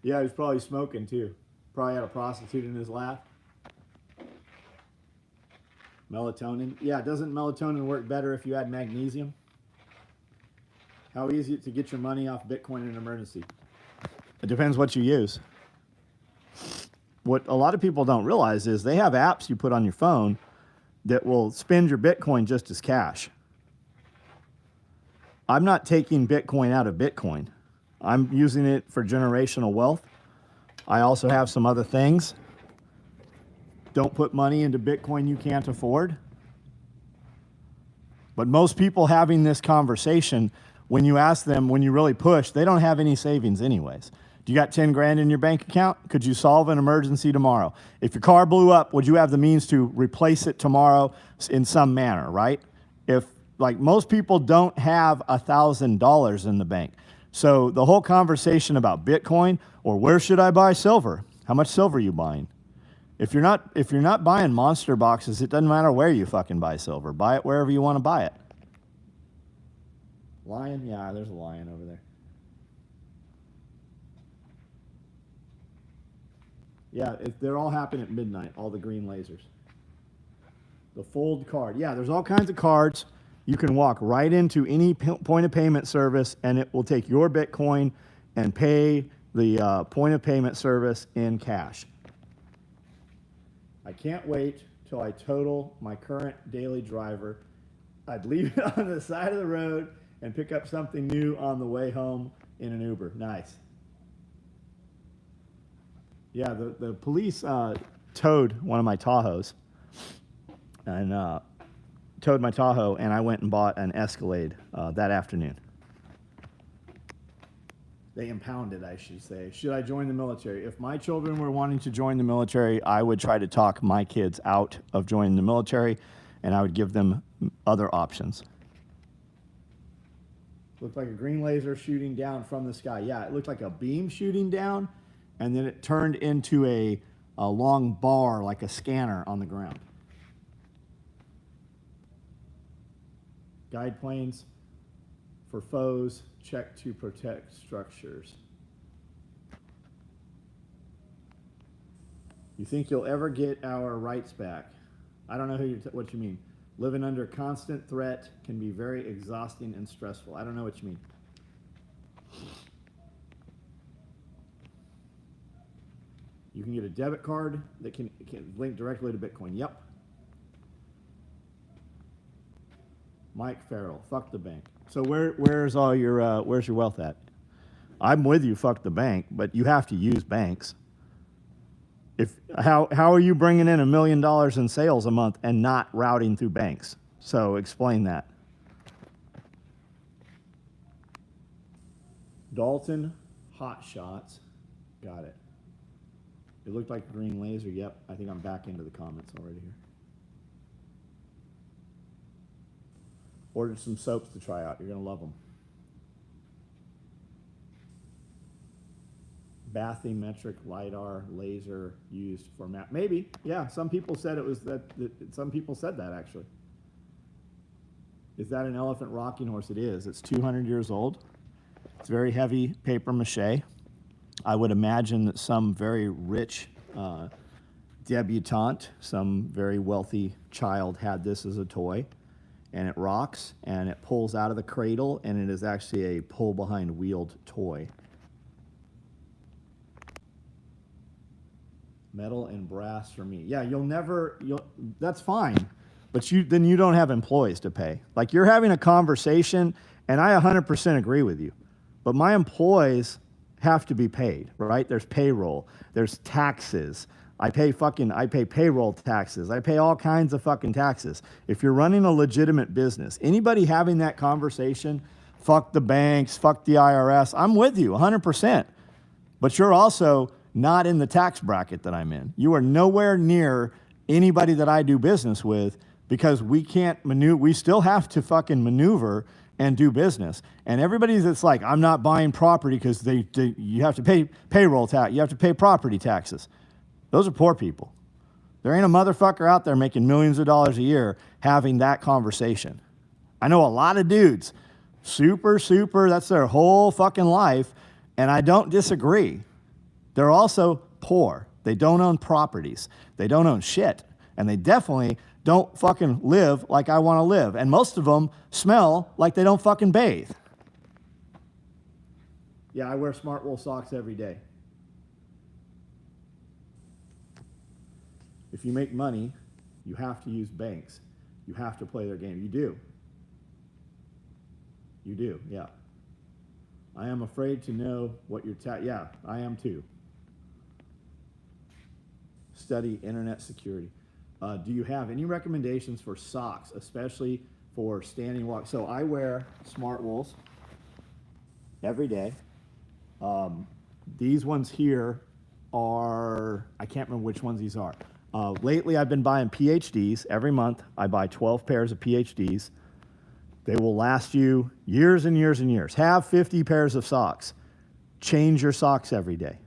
Yeah, he was probably smoking too. Probably had a prostitute in his lap. Melatonin. Yeah, doesn't melatonin work better if you add magnesium? How easy is it to get your money off Bitcoin in an emergency? It depends what you use. What a lot of people don't realize is they have apps you put on your phone that will spend your Bitcoin just as cash. I'm not taking Bitcoin out of Bitcoin. I'm using it for generational wealth. I also have some other things. Don't put money into Bitcoin you can't afford. But most people having this conversation, when you ask them, when you really push, they don't have any savings anyways. Do you got 10 grand in your bank account? Could you solve an emergency tomorrow? If your car blew up, would you have the means to replace it tomorrow in some manner, right? If, like, most people don't have $1,000 in the bank. So the whole conversation about Bitcoin or where should I buy silver? How much silver are you buying? If you're not buying monster boxes, it doesn't matter where you fucking buy silver. Buy it wherever you want to buy it. Lion? Yeah, there's a lion over there. Yeah, they're all happen at midnight, all the green lasers. The fold card. Yeah, there's all kinds of cards. You can walk right into any point of payment service and it will take your Bitcoin and pay the point of payment service in cash. I can't wait till I total my current daily driver. I'd leave it on the side of the road and pick up something new on the way home in an Uber. Nice. Yeah, the police towed one of my Tahoes and towed my Tahoe, and I went and bought an Escalade that afternoon. They impounded, I should say. Should I join the military? If my children were wanting to join the military, I would try to talk my kids out of joining the military, and I would give them other options. Looked like a green laser shooting down from the sky. Yeah, it looked like a beam shooting down, and then it turned into a long bar, like a scanner on the ground. Guide planes for foes, check to protect structures. You think you'll ever get our rights back? I don't know what you mean. Living under constant threat can be very exhausting and stressful. I don't know what you mean. You can get a debit card that can link directly to Bitcoin. Yep. Mike Farrell, fuck the bank. So where's all your where's your wealth at? I'm with you, fuck the bank, but you have to use banks. How are you bringing in $1 million in sales a month and not routing through banks? So explain that. Dalton Hot Shots, got it. It looked like a green laser. Yep, I think I'm back into the comments already here. Ordered some soaps to try out. You're going to love them. Bathymetric LiDAR laser used for map. Maybe. Yeah, some people said it was that. Some people said that, actually. Is that an elephant rocking horse? It is. It's 200 years old. It's very heavy paper mache. I would imagine that some very rich debutante, some very wealthy child had this as a toy. And it rocks, and it pulls out of the cradle, and it is actually a pull-behind wheeled toy. Metal and brass for me. Yeah, that's fine, but then you don't have employees to pay. Like, you're having a conversation, and I 100% agree with you, but my employees have to be paid, right? There's payroll, there's taxes. I pay payroll taxes. I pay all kinds of fucking taxes. If you're running a legitimate business, anybody having that conversation, fuck the banks, fuck the IRS, I'm with you 100%. But you're also not in the tax bracket that I'm in. You are nowhere near anybody that I do business with because we can't maneuver. We still have to fucking maneuver and do business. And everybody that's like, I'm not buying property because you have to pay payroll tax, you have to pay property taxes. Those are poor people. There ain't a motherfucker out there making millions of dollars a year having that conversation. I know a lot of dudes Super, that's their whole fucking life. And I don't disagree. They're also poor. They don't own properties. They don't own shit. And they definitely don't fucking live like I want to live. And most of them smell like they don't fucking bathe. Yeah, I wear smart wool socks every day. If you make money, you have to use banks. You have to play their game. You do. You do, yeah. I am afraid to know what your yeah, I am too. Study internet security. Do you have any recommendations for socks, especially for standing walk? So I wear smart wools every day. These ones here are, I can't remember which ones these are. Lately I've been buying PhDs. Every month I buy 12 pairs of PhDs. They will last you years and years and years. Have 50 pairs of socks. Change your socks every day.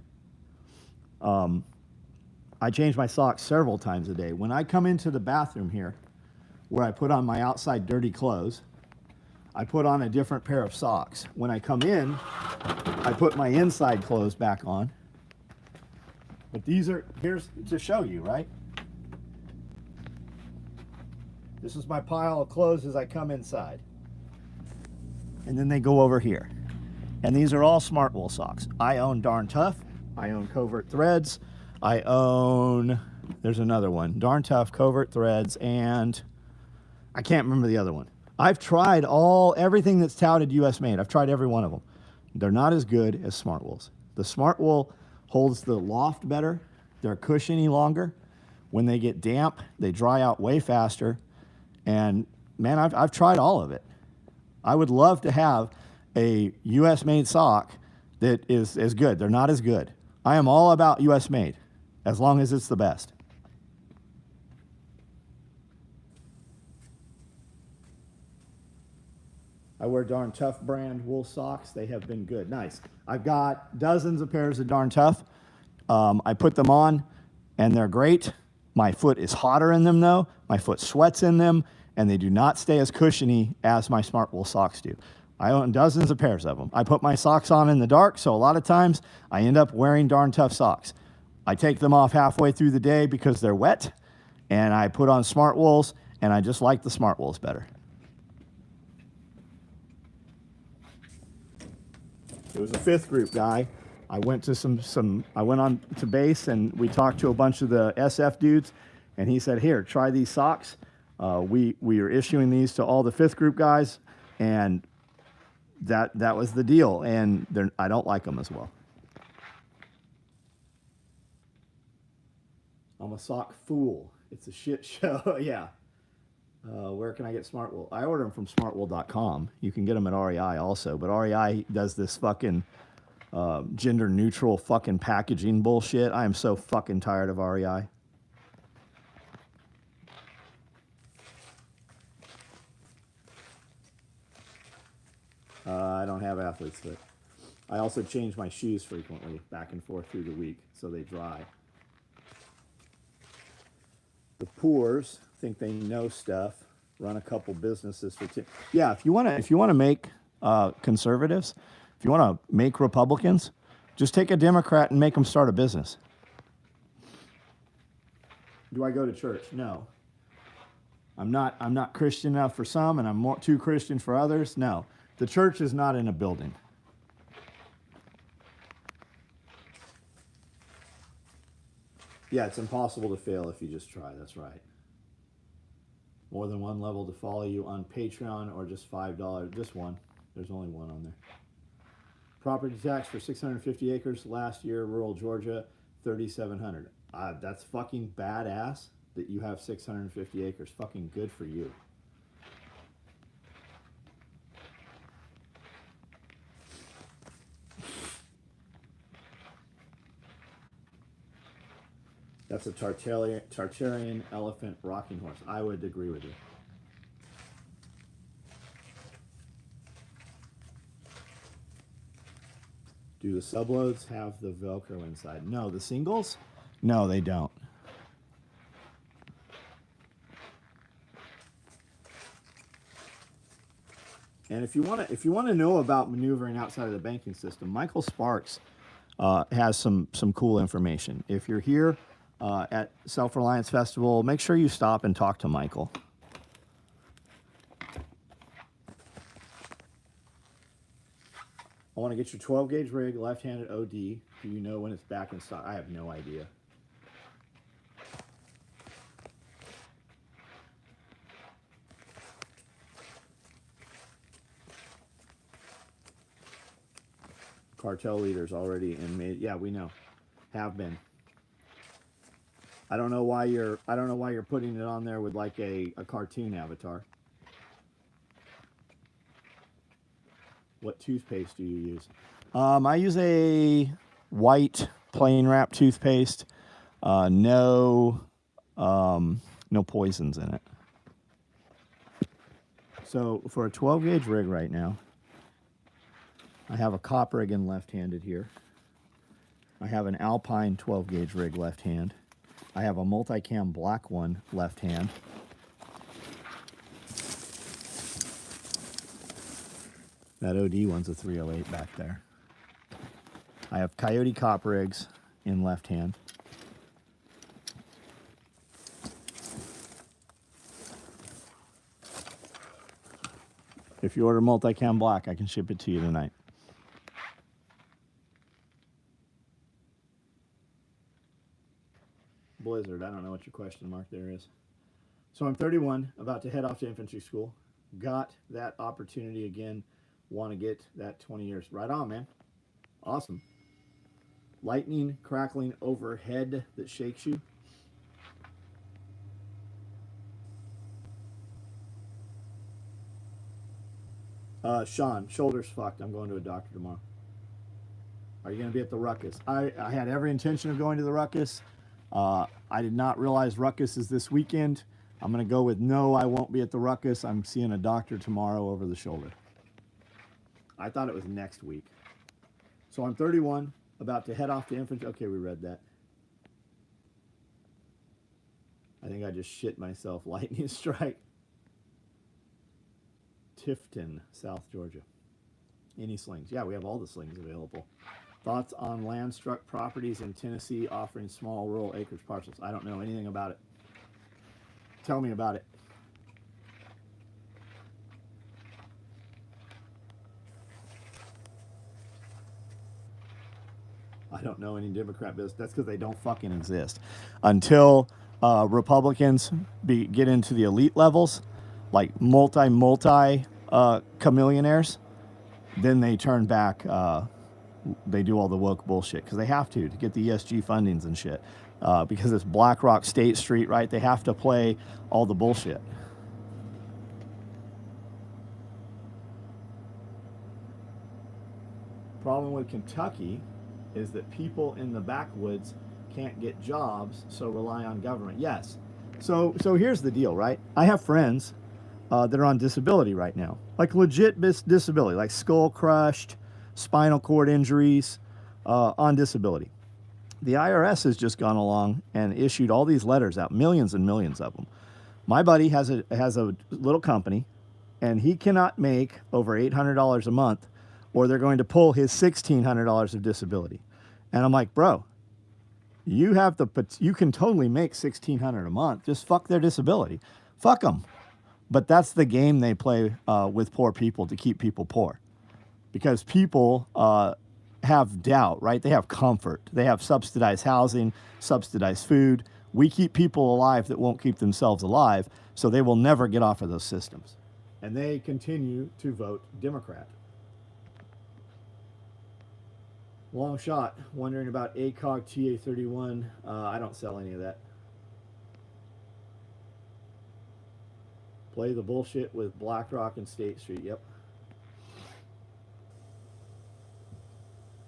I change my socks several times a day. When I come into the bathroom here, where I put on my outside dirty clothes, I put on a different pair of socks. When I come in, I put my inside clothes back on. But these are, here's to show you, right? This is my pile of clothes as I come inside. And then they go over here. And these are all smart wool socks. I own Darn Tough. I own Covert Threads. I own, there's another one, Darn Tough, Covert Threads, and I can't remember the other one. I've tried everything that's touted US made. I've tried every one of them. They're not as good as smart wools. The smart wool holds the loft better. They're cushiony longer. When they get damp, they dry out way faster. And man, I've tried all of it. I would love to have a US made sock that is as good. They're not as good. I am all about US made, as long as it's the best. I wear Darn Tough brand wool socks. They have been good. Nice. I've got dozens of pairs of Darn Tough. I put them on, and they're great. My foot is hotter in them, though. My foot sweats in them, and they do not stay as cushiony as my smart wool socks do. I own dozens of pairs of them. I put my socks on in the dark, so a lot of times I end up wearing Darn Tough socks. I take them off halfway through the day because they're wet, and I put on smart wools, and I just like the smart wools better. It was a fifth group guy. I went to I went on to base, and we talked to a bunch of the SF dudes, and he said, here, try these socks. We are issuing these to all the fifth group guys, and that was the deal, and I don't like them as well. I'm a sock fool. It's a shit show. Yeah. Where can I get smart wool? I order them from smartwool.com. You can get them at REI also, but REI does this fucking gender neutral fucking packaging bullshit. I am so fucking tired of REI. I don't have athlete's foot. I also change my shoes frequently, back and forth through the week, so they dry. The poors think they know stuff. Run a couple businesses for yeah. If you want to make conservatives, if you want to make Republicans, just take a Democrat and make them start a business. Do I go to church? No. I'm not Christian enough for some, and I'm too Christian for others. No. The church is not in a building. Yeah, it's impossible to fail if you just try. That's right. More than one level to follow you on Patreon, or just $5. Just one. There's only one on there. Property tax for 650 acres last year, rural Georgia, $3,700. That's fucking badass that you have 650 acres. Fucking good for you. That's a Tartarian elephant rocking horse. I would agree with you. Do the subloads have the Velcro inside? No, the singles? No, they don't. And if you want to know about maneuvering outside of the banking system, Michael Sparks has some cool information. If you're here at Self-Reliance Festival, make sure you stop and talk to Michael. I want to get your 12 gauge rig, left-handed OD. Do you know when it's back in stock? I have no idea. Cartel leaders already in made. Yeah, we know. Have been. I don't know why you're putting it on there with like a cartoon avatar. What toothpaste do you use? I use a white plain wrap toothpaste. No poisons in it. So for a 12 gauge rig right now, I have a cop rig in left-handed here. I have an Alpine 12 gauge rig left hand. I have a multicam black one left hand. That OD one's a 308 back there. I have Coyote cop rigs in left hand. If you order multicam black, I can ship it to you tonight. Blizzard, I don't know what your question mark there is. So I'm 31, about to head off to infantry school. Got that opportunity again. Want to get that 20 years. Right on, man. Awesome. Lightning crackling overhead that shakes you. Sean, shoulders fucked. I'm going to a doctor tomorrow. Are you going to be at the Ruckus? I had every intention of going to the Ruckus. I did not realize Ruckus is this weekend. I'm going to go with no, I won't be at the Ruckus. I'm seeing a doctor tomorrow over the shoulder. I thought it was next week. So I'm 31, about to head off to infantry. Okay, we read that. I think I just shit myself. Lightning strike. Tifton, South Georgia. Any slings? Yeah, we have all the slings available. Thoughts on land struck properties in Tennessee offering small rural acreage parcels? I don't know anything about it. Tell me about it. I don't know any Democrat business. That's because they don't fucking exist. Until Republicans get into the elite levels, like multi-chameleonaires, then they turn back. They do all the woke bullshit because they have to get the ESG fundings and shit. Because it's BlackRock State Street, right? They have to play all the bullshit. Problem with Kentucky is that people in the backwoods can't get jobs, so rely on government. Yes. So here's the deal, right? I have friends that are on disability right now, like legit disability, like skull crushed, spinal cord injuries, on disability. The IRS has just gone along and issued all these letters out, millions and millions of them. My buddy has a little company, and he cannot make over $800 a month, or they're going to pull his $1,600 of disability. And I'm like, bro, you can totally make $1,600 a month. Just fuck their disability. Fuck them. But that's the game they play with poor people to keep people poor. Because people have doubt, right? They have comfort. They have subsidized housing, subsidized food. We keep people alive that won't keep themselves alive, so they will never get off of those systems. And they continue to vote Democrat. Long shot, wondering about ACOG TA31. I don't sell any of that. Play the bullshit with BlackRock and State Street. Yep.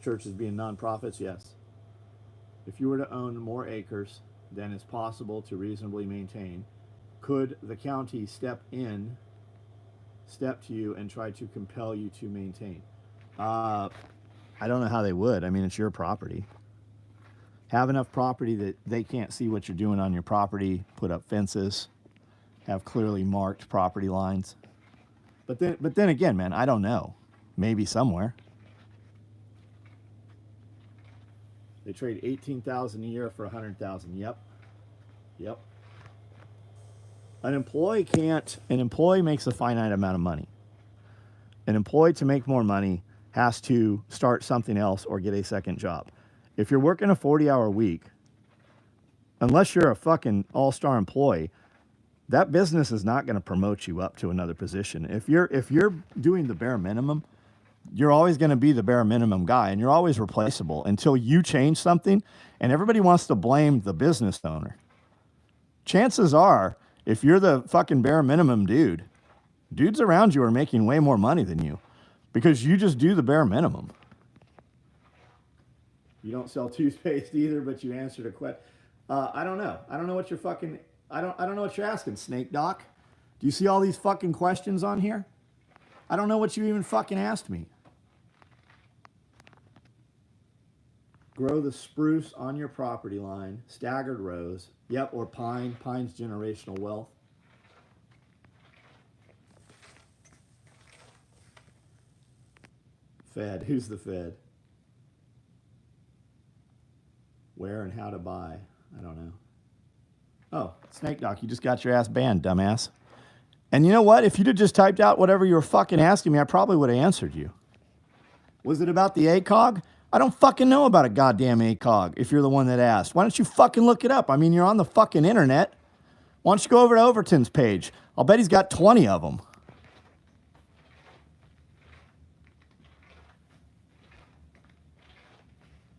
Churches being nonprofits, yes. If you were to own more acres than is possible to reasonably maintain, could the county step to you and try to compel you to maintain? I don't know how they would. I mean, it's your property. Have enough property that they can't see what you're doing on your property. Put up fences. Have clearly marked property lines. But then again, man, I don't know. Maybe somewhere. They trade 18,000 a year for 100,000. Yep. Yep. An employee makes a finite amount of money. An employee, to make more money, has to start something else or get a second job. If you're working a 40-hour week, unless you're a fucking all-star employee, that business is not going to promote you up to another position. If you're doing the bare minimum, you're always going to be the bare minimum guy, and you're always replaceable until you change something, and everybody wants to blame the business owner. Chances are, if you're the fucking bare minimum dudes around you are making way more money than you because you just do the bare minimum. You don't sell toothpaste either, but you answered a question. I don't know. I don't know what you're fucking... I don't know what you're asking, Snake Doc. Do you see all these fucking questions on here? I don't know what you even fucking asked me. Grow the spruce on your property line, staggered rows. Yep, or pine. Pine's generational wealth. Fed. Who's the Fed? Where and how to buy? I don't know. Oh, Snake Doc, you just got your ass banned, dumbass. And you know what? If you'd have just typed out whatever you were fucking asking me, I probably would have answered you. Was it about the ACOG? I don't fucking know about a goddamn ACOG if you're the one that asked. Why don't you fucking look it up? I mean, you're on the fucking internet. Why don't you go over to Overton's page? I'll bet he's got 20 of them.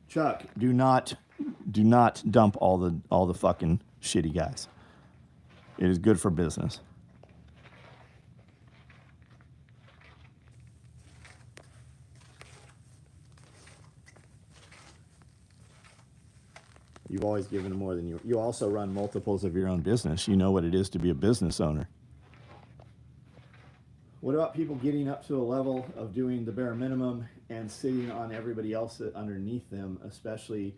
Chuck, do not dump all the fucking shitty guys. It is good for business. You've always given more than you. You also run multiples of your own business. You know what it is to be a business owner. What about people getting up to a level of doing the bare minimum and sitting on everybody else underneath them, especially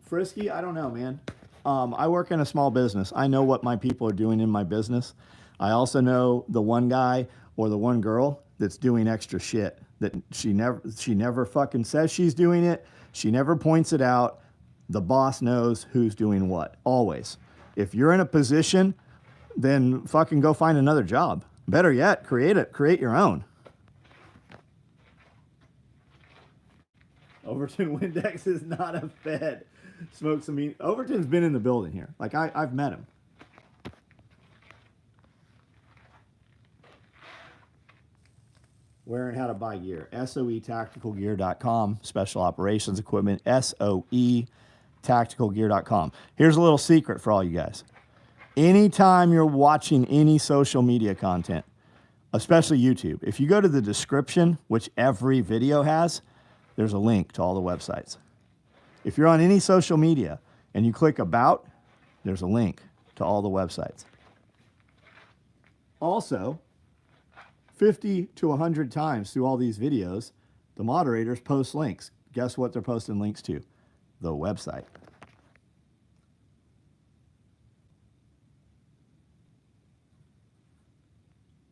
Frisky? I don't know, man. I work in a small business. I know what my people are doing in my business. I also know the one guy or the one girl that's doing extra shit that she never fucking says she's doing it. She never points it out. The boss knows who's doing what, always. If you're in a position, then fucking go find another job. Better yet, create your own. Overton Windex is not a Fed. Smoke some meat. Overton's been in the building here. Like, I've met him. Where and how to buy gear. SOEtacticalgear.com. Special operations equipment. SOEtacticalgear.com. Here's a little secret for all you guys. Anytime you're watching any social media content, especially YouTube, if you go to the description, which every video has, there's a link to all the websites. If you're on any social media and you click about, there's a link to all the websites. Also, 50 to 100 times through all these videos, the moderators post links. Guess what they're posting links to? The website.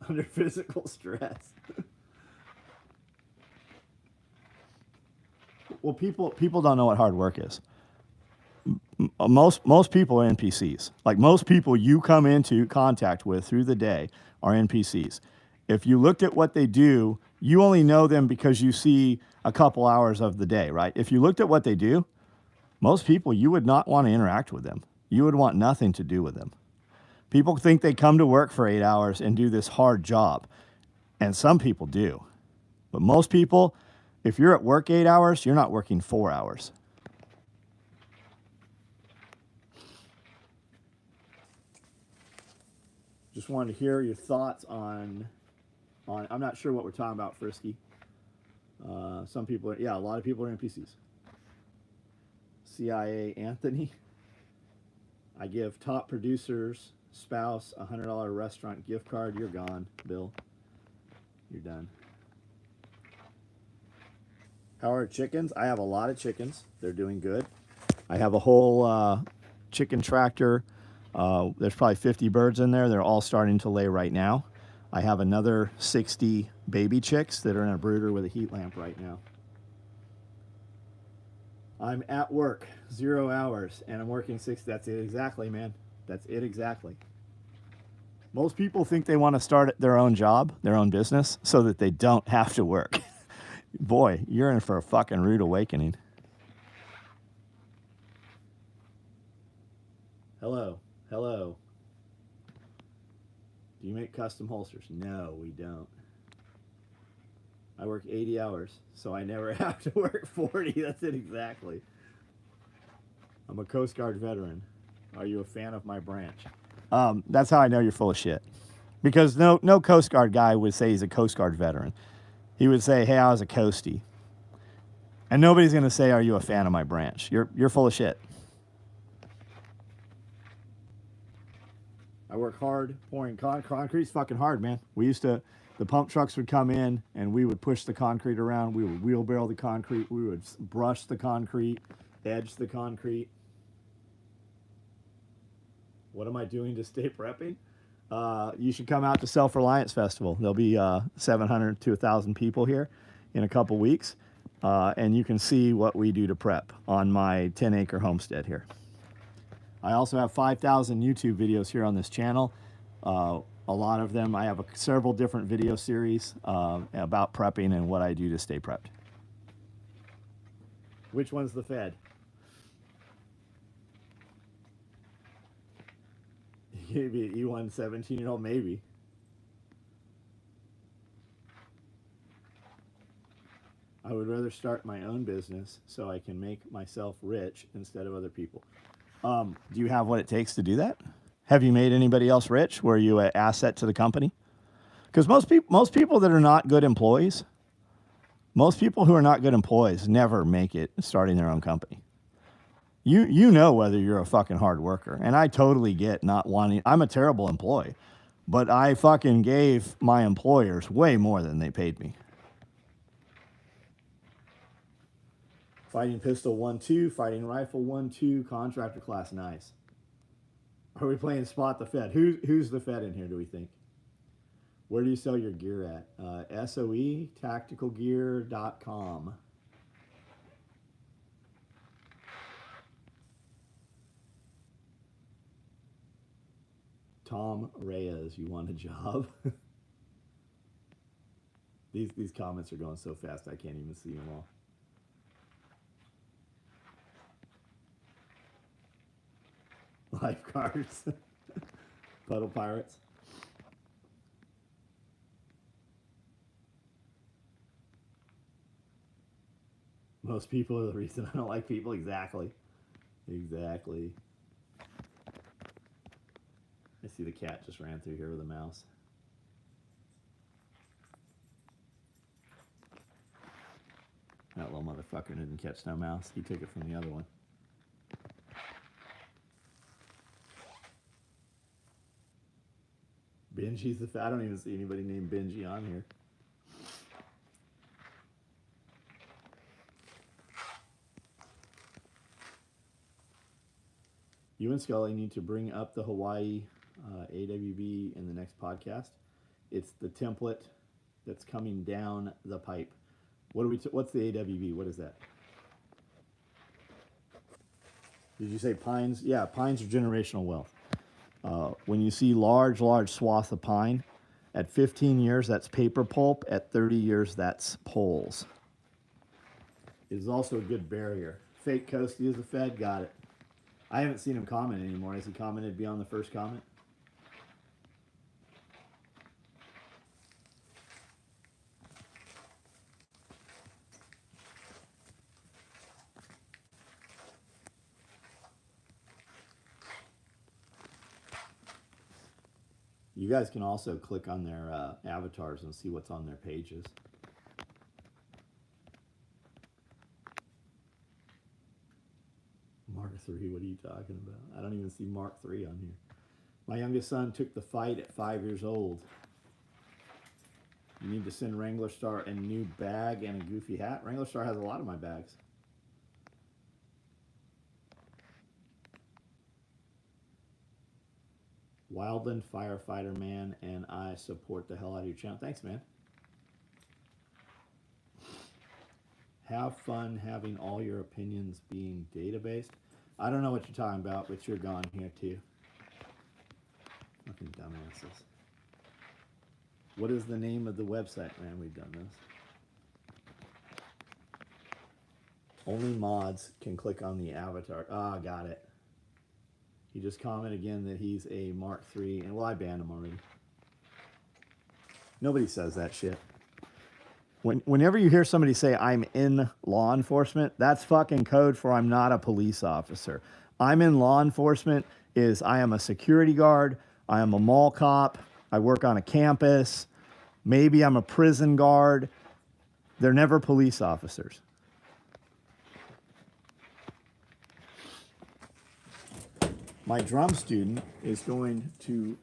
Under physical stress. Well, people don't know what hard work is. Most people are NPCs. Like, most people you come into contact with through the day are NPCs. If you looked at what they do, you only know them because you see a couple hours of the day, right? If you looked at what they do, most people, you would not want to interact with them. You would want nothing to do with them. People think they come to work for 8 hours and do this hard job. And some people do. But most people, if you're at work 8 hours, you're not working 4 hours. Just wanted to hear your thoughts on I'm not sure what we're talking about, Frisky. Some people, a lot of people are NPCs. CIA Anthony. I give top producers spouse $100 restaurant gift card. You're gone, Bill. You're done. How are chickens? I have a lot of chickens. They're doing good. I have a whole chicken tractor. There's probably 50 birds in there. They're all starting to lay right now. I have another 60 baby chicks that are in a brooder with a heat lamp right now. I'm at work 0 hours and I'm working 60. That's it exactly, man. That's it exactly. Most people think they want to start their own job, their own business, so that they don't have to work. Boy, you're in for a fucking rude awakening. Hello. Hello. Do you make custom holsters? No, we don't. I work 80 hours, so I never have to work 40. That's it exactly. I'm a Coast Guard veteran. Are you a fan of my branch? That's how I know you're full of shit. Because no Coast Guard guy would say he's a Coast Guard veteran. He would say, hey, I was a Coastie. And nobody's going to say, are you a fan of my branch? You're full of shit. I work hard pouring concrete's fucking hard, man. The pump trucks would come in and we would push the concrete around. We would wheelbarrow the concrete. We would brush the concrete, edge the concrete. What am I doing to stay prepping? You should come out to Self-Reliance Festival. There'll be 700 to 1,000 people here in a couple weeks. And you can see what we do to prep on my 10-acre homestead here. I also have 5,000 YouTube videos here on this channel. A lot of them, I have several different video series about prepping and what I do to stay prepped. Which one's the Fed? Maybe an E1 17-year-old, maybe. I would rather start my own business so I can make myself rich instead of other people. Do you have what it takes to do that? Have you made anybody else rich? Were you an asset to the company? Because most people that are not good employees, most people who are not good employees never make it starting their own company. You know whether you're a fucking hard worker. And I totally get not wanting, I'm a terrible employee, but I fucking gave my employers way more than they paid me. Fighting pistol 1-2, fighting rifle 1-2, contractor class, nice. Are we playing spot the Fed? Who's the Fed in here, do we think? Where do you sell your gear at? SOE, tacticalgear.com. Tom Reyes, you want a job? These comments are going so fast I can't even see them all. Lifeguards. Puddle pirates. Most people are the reason I don't like people. Exactly. Exactly. I see the cat just ran through here with a mouse. That little motherfucker didn't catch no mouse. He took it from the other one. Benji's the I don't even see anybody named Benji on here. You and Scully need to bring up the Hawaii AWB in the next podcast. It's the template that's coming down the pipe. What's the AWB? What is that? Did you say pines? Yeah, pines are generational wealth. When you see large swaths of pine, at 15 years, that's paper pulp. At 30 years, that's poles. It is also a good barrier. Fake Coastie is the Fed. Got it. I haven't seen him comment anymore. Has he commented beyond the first comment? You guys can also click on their avatars and see what's on their pages. Mark III, what are you talking about? I don't even see Mark III on here. My youngest son took the fight at 5 years old. You need to send Wrangler Star a new bag and a goofy hat. Wrangler Star has a lot of my bags. Wildland Firefighter Man, and I support the hell out of your channel. Thanks, man. Have fun having all your opinions being data-based. I don't know what you're talking about, but you're gone here too. Fucking dumbasses. What is the name of the website? Man, we've done this. Only mods can click on the avatar. Ah, got it. He just commented again that he's a Mark III, and well, I banned him already. Nobody says that shit. Whenever you hear somebody say, I'm in law enforcement, that's fucking code for I'm not a police officer. I'm in law enforcement is I am a security guard, I am a mall cop, I work on a campus, maybe I'm a prison guard. They're never police officers. My drum student is going to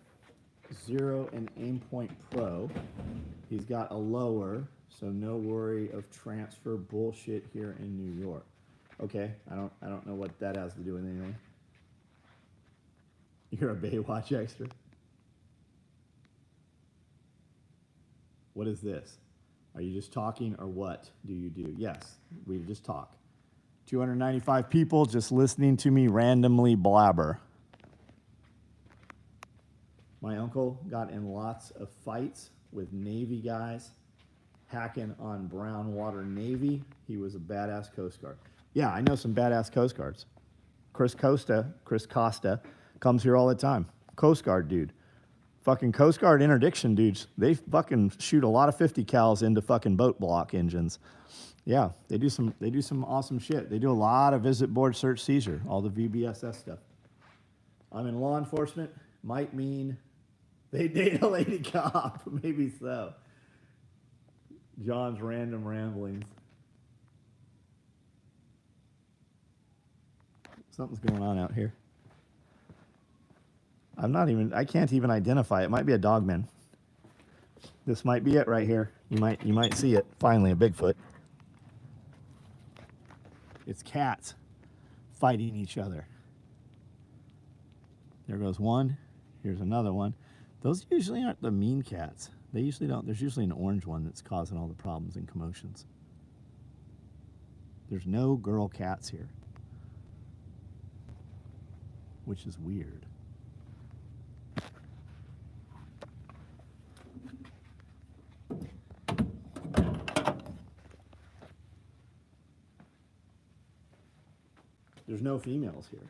Zero and Aimpoint Pro. He's got a lower, so no worry of transfer bullshit here in New York. Okay, I don't know what that has to do with anything. You're a Baywatch extra. What is this? Are you just talking, or what do you do? Yes, we just talk. 295 people just listening to me randomly blabber. My uncle got in lots of fights with Navy guys, hacking on brown water Navy. He was a badass Coast Guard. Yeah, I know some badass Coast Guards. Chris Costa comes here all the time. Coast Guard dude. Fucking Coast Guard interdiction dudes, they fucking shoot a lot of 50 cals into fucking boat block engines. Yeah, they do some awesome shit. They do a lot of visit board search seizure, all the VBSS stuff. I'm in law enforcement, might mean they date a lady cop, maybe so. John's random ramblings. Something's going on out here. I can't even identify it. It might be a dogman. This might be it right here. You might see it. Finally, a Bigfoot. It's cats fighting each other. There goes one. Here's another one. Those usually aren't the mean cats. They usually don't. There's usually an orange one that's causing all the problems and commotions. There's no girl cats here, which is weird. There's no females here.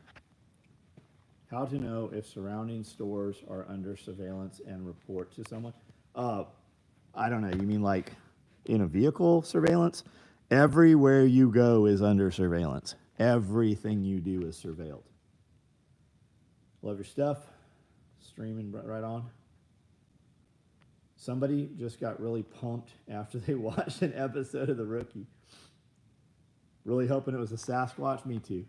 How to know if surrounding stores are under surveillance and report to someone? I don't know. You mean like in a vehicle surveillance? Everywhere you go is under surveillance. Everything you do is surveilled. Love your stuff. Streaming right on. Somebody just got really pumped after they watched an episode of The Rookie. Really hoping it was a Sasquatch. Me too.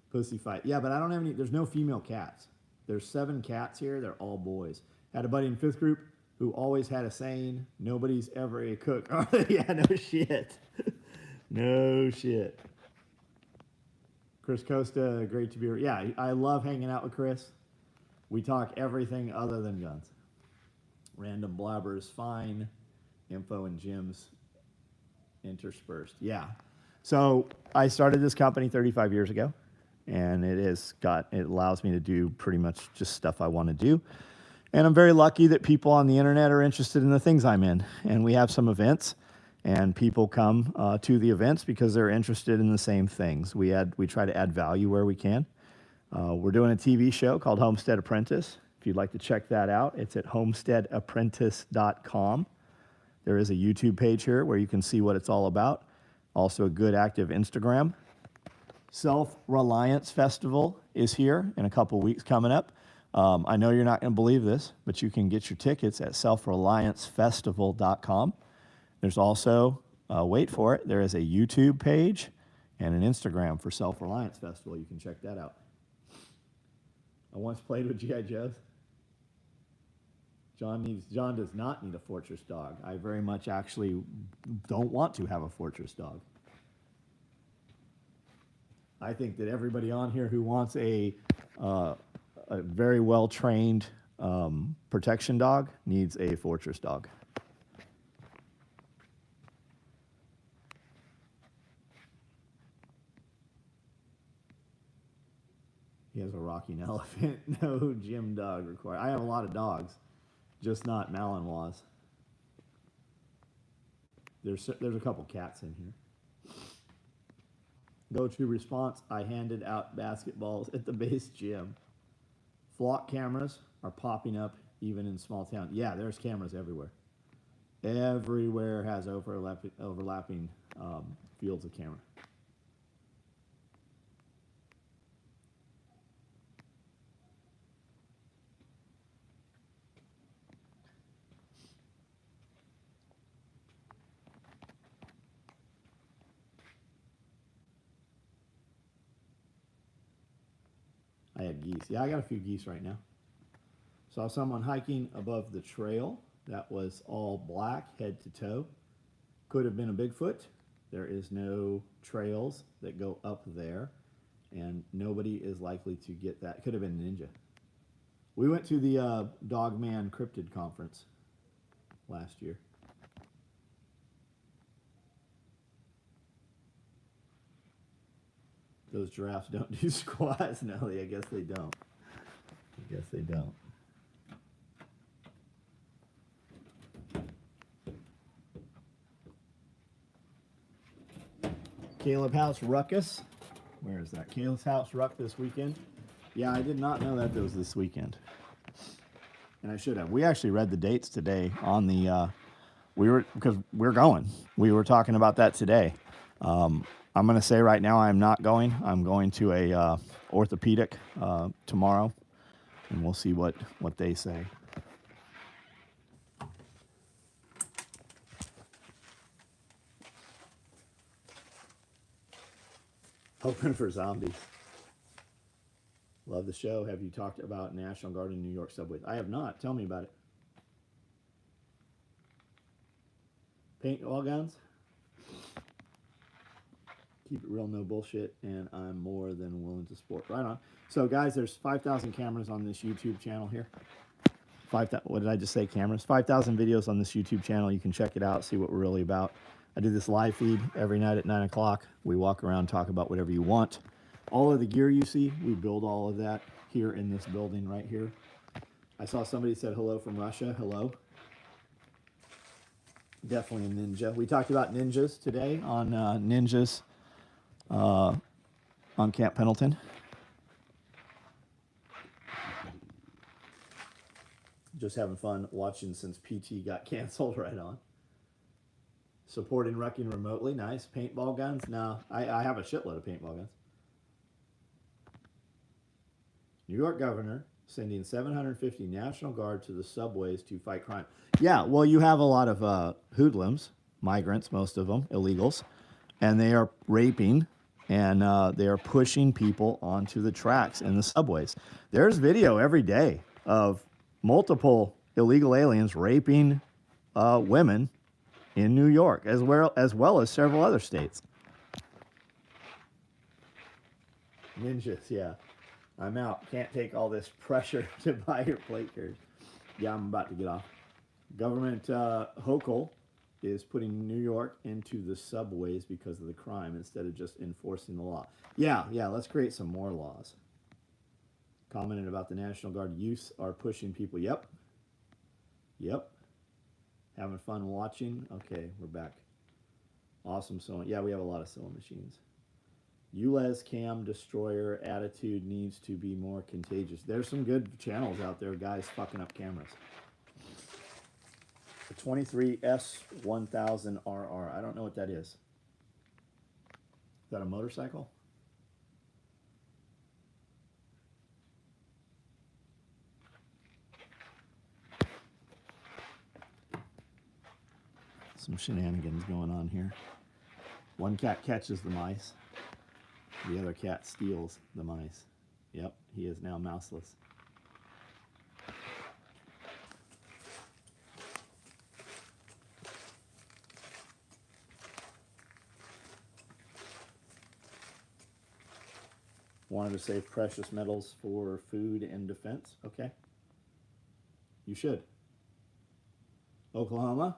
Pussy fight. Yeah, but I don't have any. There's no female cats. There's 7 cats here. They're all boys. Had a buddy in 5th group who always had a saying, nobody's ever a cook. Yeah, no shit. No shit. Chris Costa, great to be here. Yeah, I love hanging out with Chris. We talk everything other than guns. Random blabber is fine. Info and gyms interspersed. Yeah. So I started this company 35 years ago, and it allows me to do pretty much just stuff I want to do. And I'm very lucky that people on the internet are interested in the things I'm in. And we have some events, and people come to the events because they're interested in the same things. We try to add value where we can. We're doing a TV show called Homestead Apprentice. If you'd like to check that out, it's at homesteadapprentice.com. There is a YouTube page here where you can see what it's all about. Also a good active Instagram. Self-Reliance Festival is here in a couple weeks coming up. I know you're not going to believe this, but you can get your tickets at selfreliancefestival.com. There's also, wait for it, there is a YouTube page and an Instagram for Self-Reliance Festival. You can check that out. I once played with G.I. Joes. John does not need a fortress dog. I very much actually don't want to have a fortress dog. I think that everybody on here who wants a a very well-trained protection dog needs a fortress dog. He has a rocking elephant. No gym dog required. I have a lot of dogs, just not Malinois. There's a couple cats in here. Go-to response, I handed out basketballs at the base gym. Flock cameras are popping up even in small towns. Yeah, there's cameras everywhere. Everywhere has overlapping fields of camera. I had geese. Yeah, I got a few geese right now. Saw someone hiking above the trail that was all black, head to toe. Could have been a Bigfoot. There is no trails that go up there, and nobody is likely to get that. Could have been a ninja. We went to the Dogman Cryptid Conference last year. Those giraffes don't do squats, Nelly. I guess they don't. I guess they don't. Caleb House Ruckus. Where is that? Caleb's House Ruck this weekend. Yeah, I did not know that it was this weekend. And I should have. We actually read the dates today on the, because we're going. We were talking about that today. I'm going to say right now I'm not going. I'm going to a orthopedic tomorrow, and we'll see what they say. Hoping for zombies. Love the show. Have you talked about National Guard in New York subways? I have not. Tell me about it. Paint all guns? Keep it real, no bullshit, and I'm more than willing to support. Right on. So, guys, there's 5,000 cameras on this YouTube channel here. What did I just say, cameras? 5,000 videos on this YouTube channel. You can check it out, see what we're really about. I do this live feed every night at 9 o'clock. We walk around, talk about whatever you want. All of the gear you see, we build all of that here in this building right here. I saw somebody said hello from Russia. Hello. Definitely a ninja. We talked about ninjas today on ninjas on Camp Pendleton. Just having fun watching since PT got canceled. Right on. Supporting wrecking remotely. Nice. Paintball guns. No, I have a shitload of paintball guns. New York governor sending 750 National Guard to the subways to fight crime. Yeah, well, you have a lot of hoodlums, migrants, most of them, illegals, and they are raping and they are pushing people onto the tracks in the subways. There's video every day of multiple illegal aliens raping women in New York, as well as several other states. Ninjas, yeah. I'm out. Can't take all this pressure to buy your plate cards. Yeah, I'm about to get off. Government Hochul is putting New York into the subways because of the crime instead of just enforcing the law. Yeah, let's create some more laws. Commented about the National Guard youths are pushing people. Yep. Having fun watching. Okay, we're back. Awesome sewing. Yeah, we have a lot of sewing machines. ULEZ Cam Destroyer attitude needs to be more contagious. There's some good channels out there, guys fucking up cameras. The 23S1000RR. I don't know what that is. Is that a motorcycle? Some shenanigans going on here. One cat catches the mice. The other cat steals the mice. Yep, he is now mouseless. Wanted to save precious metals for food and defense. Okay. You should. Oklahoma.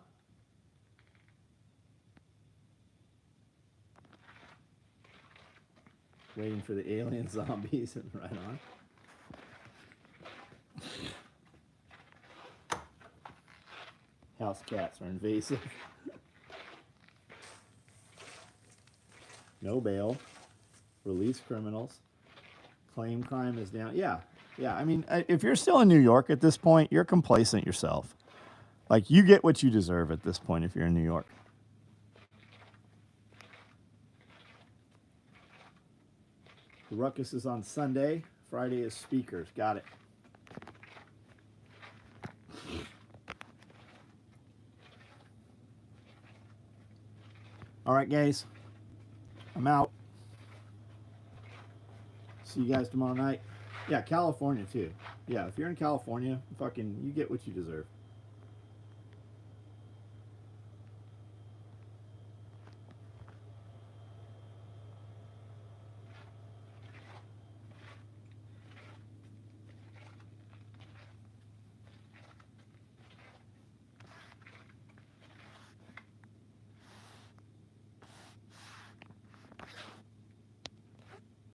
Waiting for the alien zombies and right on. House cats are invasive. No bail. Release criminals. Claim crime is down. Yeah. Yeah. I mean, if you're still in New York at this point, you're complacent yourself. Like, you get what you deserve at this point if you're in New York. The ruckus is on Sunday. Friday is speakers. Got it. All right, guys. I'm out. See you guys tomorrow night. Yeah, California too. Yeah, if you're in California, fucking, you get what you deserve.